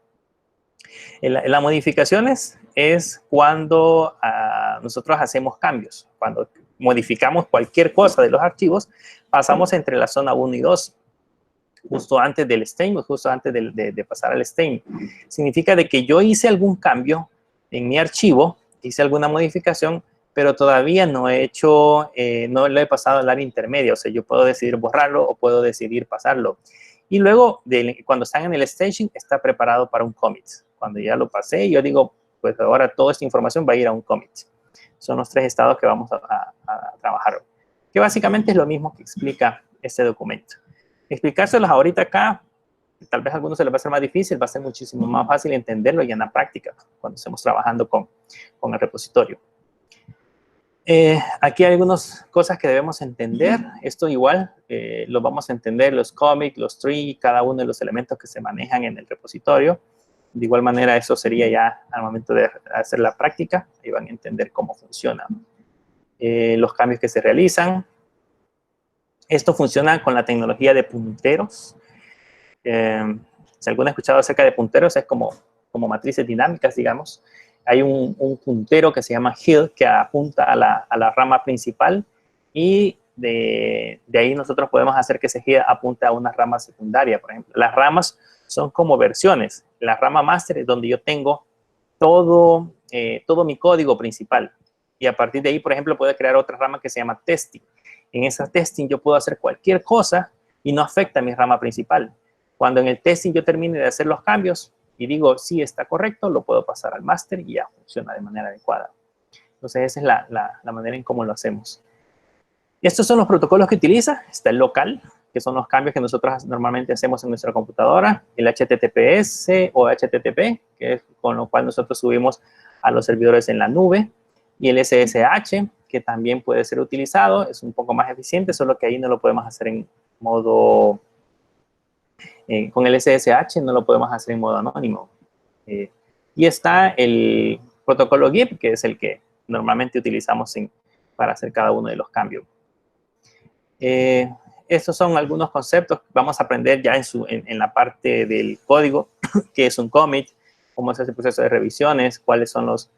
S1: Las modificaciones es cuando nosotros hacemos cambios. Cuando modificamos cualquier cosa de los archivos, pasamos entre la zona 1 y 2, justo antes del stain, justo antes de pasar al stain. Significa de que yo hice algún cambio en mi archivo, hice alguna modificación, pero todavía no no lo he pasado al área intermedia. O sea, yo puedo decidir borrarlo o puedo decidir pasarlo. Y luego, cuando están en el staging, está preparado para un commit. Cuando ya lo pasé, yo digo, pues ahora toda esta información va a ir a un commit. Son los 3 estados que vamos a trabajar. Que básicamente es lo mismo que explica este documento. Explicárselos ahorita acá, tal vez a algunos se les va a ser más difícil, va a ser muchísimo más fácil entenderlo ya en la práctica, cuando estemos trabajando con el repositorio. Aquí hay algunas cosas que debemos entender. Esto igual lo vamos a entender, los commits, los trees, cada uno de los elementos que se manejan en el repositorio. De igual manera, eso sería ya al momento de hacer la práctica, y van a entender cómo funciona. Los cambios que se realizan. Esto funciona con la tecnología de punteros. Si alguno ha escuchado acerca de punteros, es como matrices dinámicas, digamos. Hay un puntero que se llama heal, que apunta a la rama principal, y de ahí nosotros podemos hacer que ese heal apunte a una rama secundaria, por ejemplo. Las ramas son como versiones. La rama master es donde yo tengo todo mi código principal. Y a partir de ahí, por ejemplo, puedo crear otra rama que se llama testing. En esa testing yo puedo hacer cualquier cosa y no afecta a mi rama principal. Cuando en el testing yo termine de hacer los cambios y digo, sí, está correcto, lo puedo pasar al máster y ya funciona de manera adecuada. Entonces, esa es la manera en cómo lo hacemos. Y estos son los protocolos que utiliza. Está el local, que son los cambios que nosotros normalmente hacemos en nuestra computadora. El HTTPS o HTTP, que es con lo cual nosotros subimos a los servidores en la nube. Y el SSH, que también puede ser utilizado. Es un poco más eficiente, solo que ahí no lo podemos hacer en modo... con el SSH no lo podemos hacer en modo anónimo. Y está el protocolo GIP, que es el que normalmente utilizamos para hacer cada uno de los cambios. Estos son algunos conceptos que vamos a aprender ya en la parte del código, que es un commit, cómo es ese proceso de revisiones, cuáles son los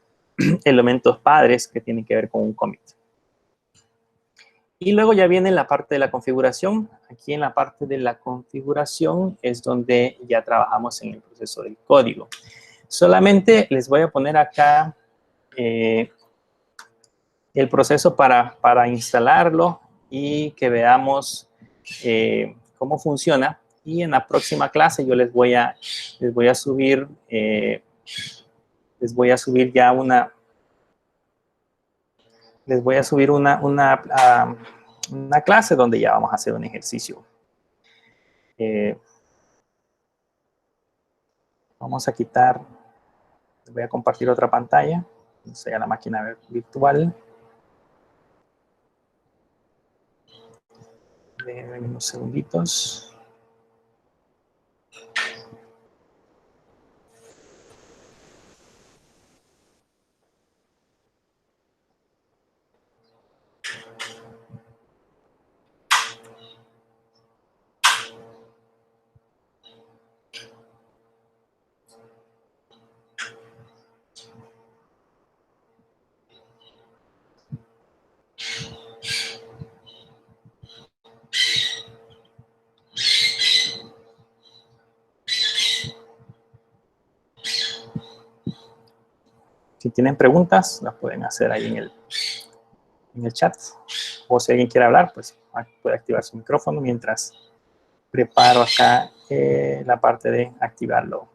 S1: elementos padres que tienen que ver con un commit. Y luego ya viene la parte de la configuración. Aquí en la parte de la configuración es donde ya trabajamos en el proceso del código. Solamente les voy a poner acá el proceso para instalarlo y que veamos cómo funciona. Y en la próxima clase yo les voy a subir ya una clase donde ya vamos a hacer un ejercicio. Vamos a quitar, voy a compartir otra pantalla, sea la máquina virtual. Déjenme unos segunditos. Si tienen preguntas, las pueden hacer ahí en el chat. O si alguien quiere hablar, pues puede activar su micrófono mientras preparo acá la parte de activarlo.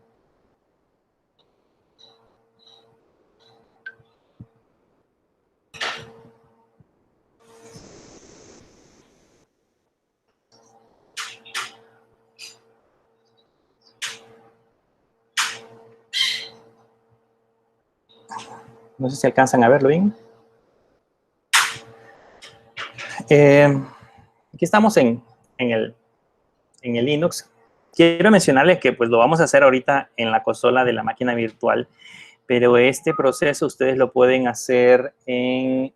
S1: No sé si alcanzan a verlo bien. Aquí estamos en el Linux. Quiero mencionarles que pues lo vamos a hacer ahorita en la consola de la máquina virtual, pero este proceso ustedes lo pueden hacer en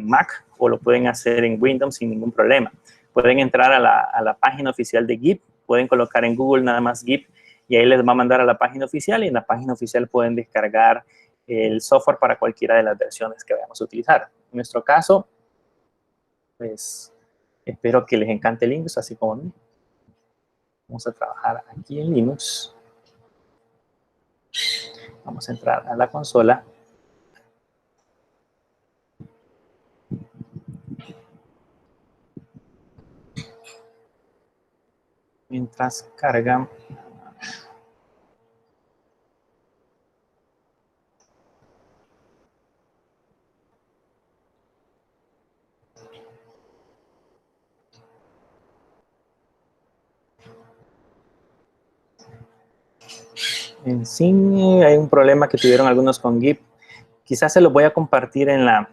S1: Mac o lo pueden hacer en Windows sin ningún problema. Pueden entrar a la página oficial de GIP, pueden colocar en Google nada más GIP y ahí les va a mandar a la página oficial, y en la página oficial pueden descargar el software para cualquiera de las versiones que vayamos a utilizar. En nuestro caso, pues espero que les encante Linux, así como a mí. Vamos a trabajar aquí en Linux. Vamos a entrar a la consola. Mientras cargan. En sí hay un problema que tuvieron algunos con GIP. Quizás se los voy a compartir en la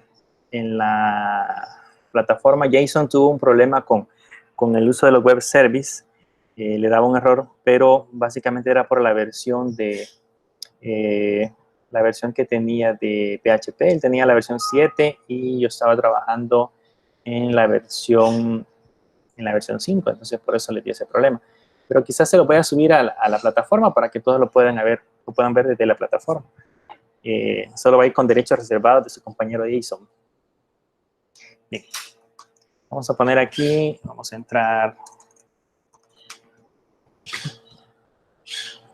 S1: plataforma. Jason tuvo un problema con el uso de los web service. Le daba un error, pero básicamente era por la versión que tenía de PHP. Él tenía la versión 7 y yo estaba trabajando en la versión en la versión 5, entonces por eso les dio ese problema. Pero quizás se lo voy a subir a la plataforma para que todos lo puedan ver desde la plataforma. Solo va a ir con derechos reservados de su compañero Jason. Bien. Vamos a poner aquí, vamos a entrar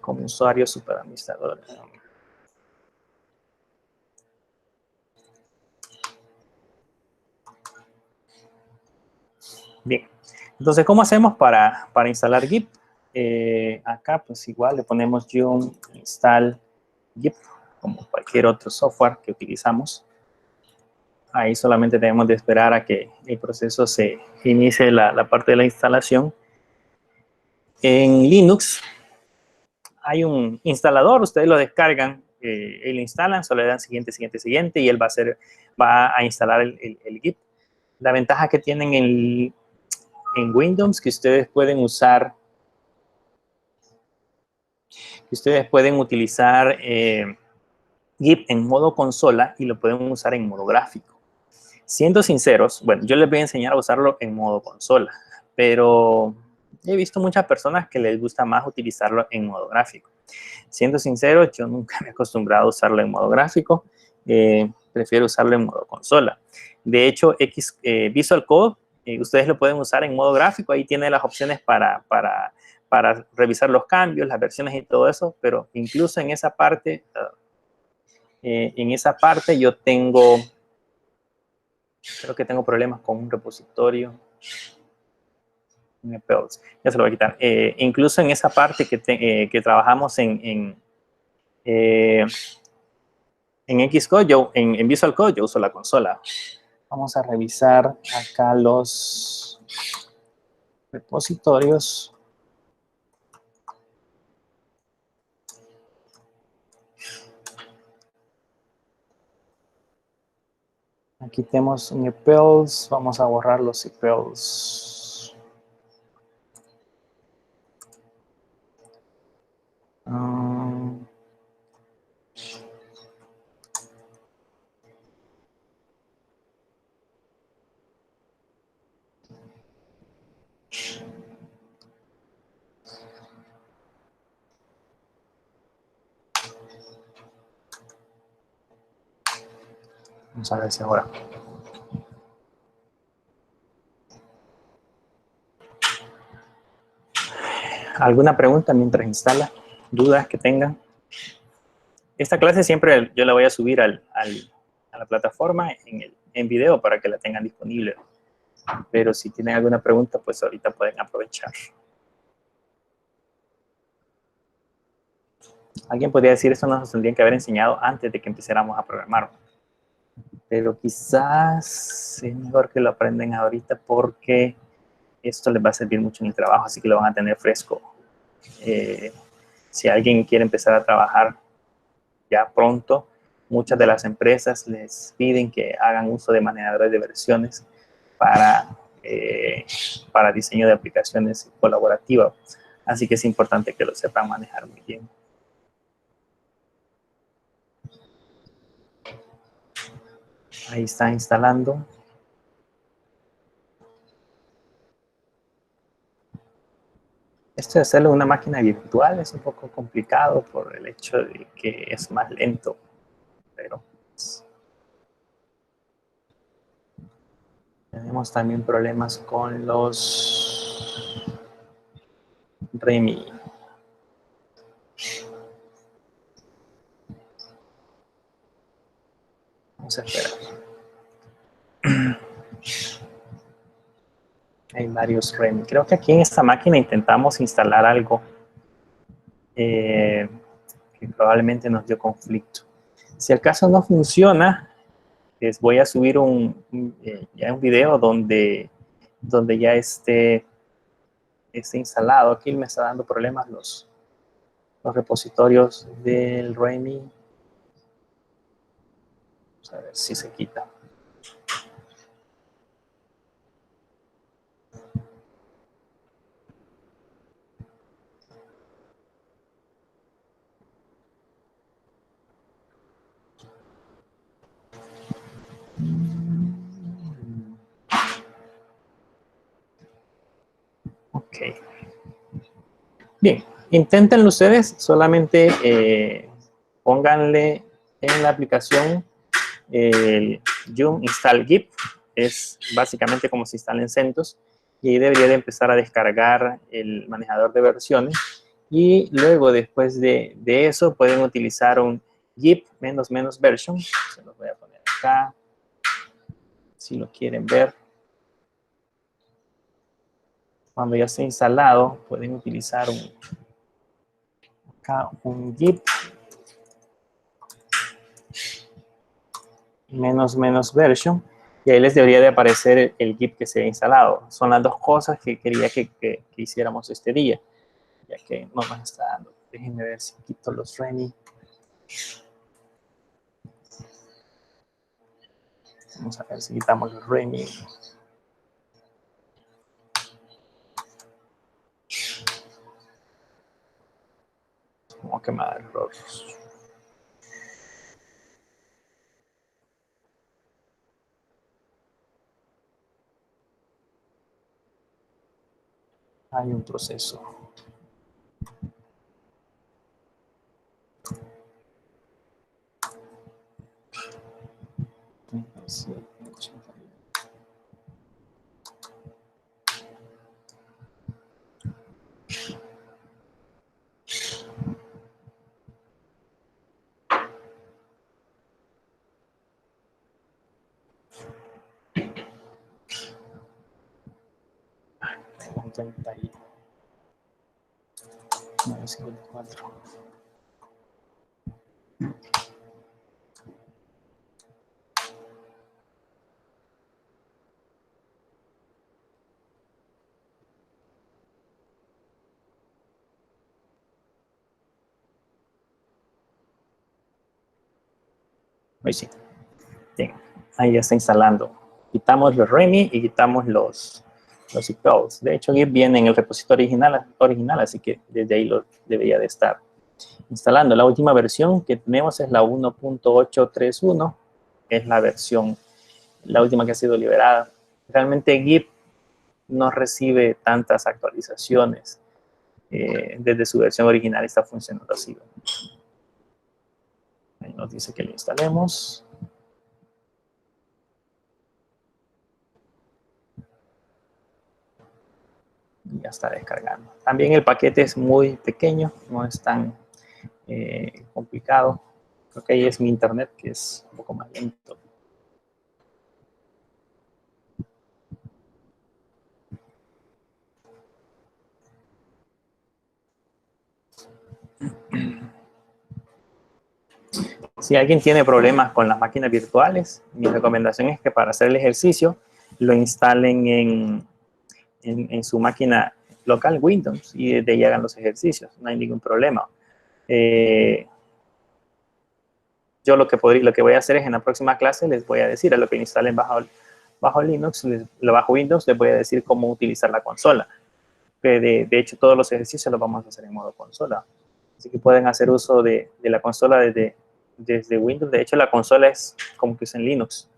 S1: como usuario superadministrador. Bien, entonces, ¿cómo hacemos para instalar Git? Acá, pues igual le ponemos yum install Git, como cualquier otro software que utilizamos. Ahí solamente tenemos de esperar a que el proceso se inicie la parte de la instalación. En Linux hay un instalador, ustedes lo descargan y lo instalan, solo le dan siguiente, siguiente, siguiente, y él va a instalar el Git. La ventaja que tienen en Windows que ustedes pueden utilizar Git en modo consola y lo pueden usar en modo gráfico. Siendo sinceros, bueno, yo les voy a enseñar a usarlo en modo consola, pero he visto muchas personas que les gusta más utilizarlo en modo gráfico. Siendo sinceros, yo nunca me he acostumbrado a usarlo en modo gráfico, prefiero usarlo en modo consola. De hecho, Visual Code, ustedes lo pueden usar en modo gráfico, ahí tiene las opciones para revisar los cambios, las versiones y todo eso, pero incluso en esa parte yo creo que tengo problemas con un repositorio. Ya se lo voy a quitar. Incluso en esa parte que trabajamos en Xcode, en Visual Code, yo uso la consola. Vamos a revisar acá los repositorios. Aquí tenemos un EPELS. Vamos a borrar los EPELS. Vamos a ver si ahora. ¿Alguna pregunta mientras instala? ¿Dudas que tengan? Esta clase siempre yo la voy a subir a la plataforma en video para que la tengan disponible. Pero si tienen alguna pregunta, pues ahorita pueden aprovechar. Alguien podría decir, esto nos tendrían que haber enseñado antes de que empezáramos a programar. Pero quizás es mejor que lo aprendan ahorita porque esto les va a servir mucho en el trabajo, así que lo van a tener fresco. Si alguien quiere empezar a trabajar ya pronto, muchas de las empresas les piden que hagan uso de manejadores de versiones para diseño de aplicaciones colaborativas. Así que es importante que lo sepan manejar muy bien. Ahí está instalando. Esto de hacerlo en una máquina virtual es un poco complicado por el hecho de que es más lento, pero tenemos también problemas con los REMI. Vamos a esperar. Hay varios REMI. Creo que aquí en esta máquina intentamos instalar algo que probablemente nos dio conflicto. Si el caso no funciona, les voy a subir ya un video donde ya esté instalado. Aquí me está dando problemas los repositorios del REMI. Vamos a ver si se quita. Bien, inténtenlo ustedes, solamente pónganle en la aplicación el yum install git, es básicamente como si instalen CentOS, y ahí debería de empezar a descargar el manejador de versiones, y luego después de eso pueden utilizar un git --version, se los voy a poner acá, si lo quieren ver. Cuando ya esté instalado, pueden utilizar un git --version, y ahí les debería de aparecer el git que se ha instalado. Son las dos cosas que quería que hiciéramos este día, ya que no nos está dando. Déjenme ver si quito los REMI. Vamos a ver si quitamos los REMI. Como que me da errores. Hay un proceso. Sí, 80. y 954. Ahí sí. Bien, ahí ya está instalando. Quitamos los REMI y quitamos los iCloud. De hecho, Git viene en el repositorio original, así que desde ahí lo debería de estar instalando. La última versión que tenemos es la 1.831, es la última que ha sido liberada. Realmente Git no recibe tantas actualizaciones. Desde su versión original está funcionando así. Ahí nos dice que lo instalemos. Y ya está descargando. También el paquete es muy pequeño, no es tan complicado. Creo que ahí es mi internet, que es un poco más lento. Si alguien tiene problemas con las máquinas virtuales, mi recomendación es que para hacer el ejercicio lo instalen en su máquina local Windows y desde ahí hagan los ejercicios, no hay ningún problema. Yo lo que voy a hacer es en la próxima clase les voy a decir a lo que instalen bajo Linux, bajo Windows, les voy a decir cómo utilizar la consola. De hecho, todos los ejercicios los vamos a hacer en modo consola. Así que pueden hacer uso de la consola desde Windows. De hecho, la consola es como que es en Linux.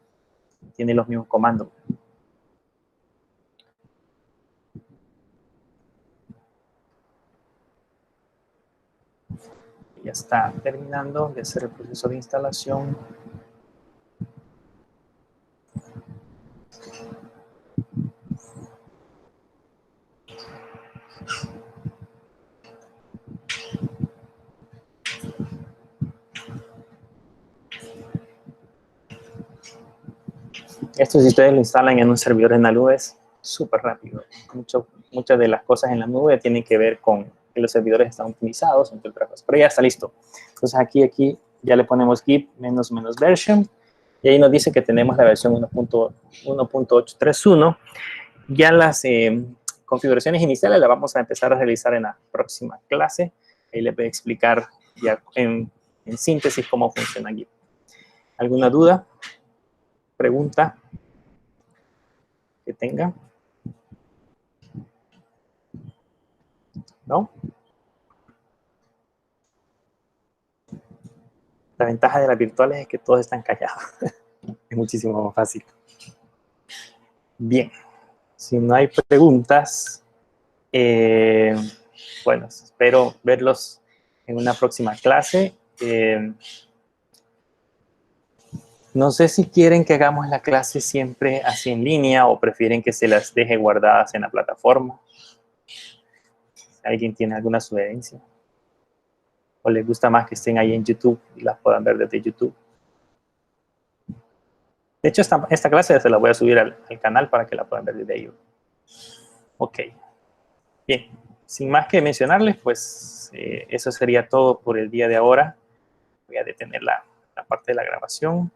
S1: Tiene los mismos comandos. Ya está terminando de hacer el proceso de instalación. Esto, si ustedes lo instalan en un servidor en la nube, es súper rápido. Muchas de las cosas en la nube tienen que ver con que los servidores están optimizados, entre otras cosas. Pero ya está listo. Entonces, aquí ya le ponemos git --version. Y ahí nos dice que tenemos la versión 1.831. Ya las configuraciones iniciales las vamos a empezar a realizar en la próxima clase. Ahí les voy a explicar ya en síntesis cómo funciona Git. ¿Alguna duda? ¿Pregunta que tenga? ¿No? La ventaja de las virtuales es que todos están callados. Es muchísimo más fácil. Bien. Si no hay preguntas, Bueno, espero verlos en una próxima clase. No sé si quieren que hagamos la clase siempre así en línea o prefieren que se las deje guardadas en la plataforma. ¿Alguien tiene alguna sugerencia? ¿O les gusta más que estén ahí en YouTube y las puedan ver desde YouTube? De hecho, esta clase se la voy a subir al canal para que la puedan ver desde ahí. Ok. Bien. Sin más que mencionarles, pues eso sería todo por el día de ahora. Voy a detener la parte de la grabación.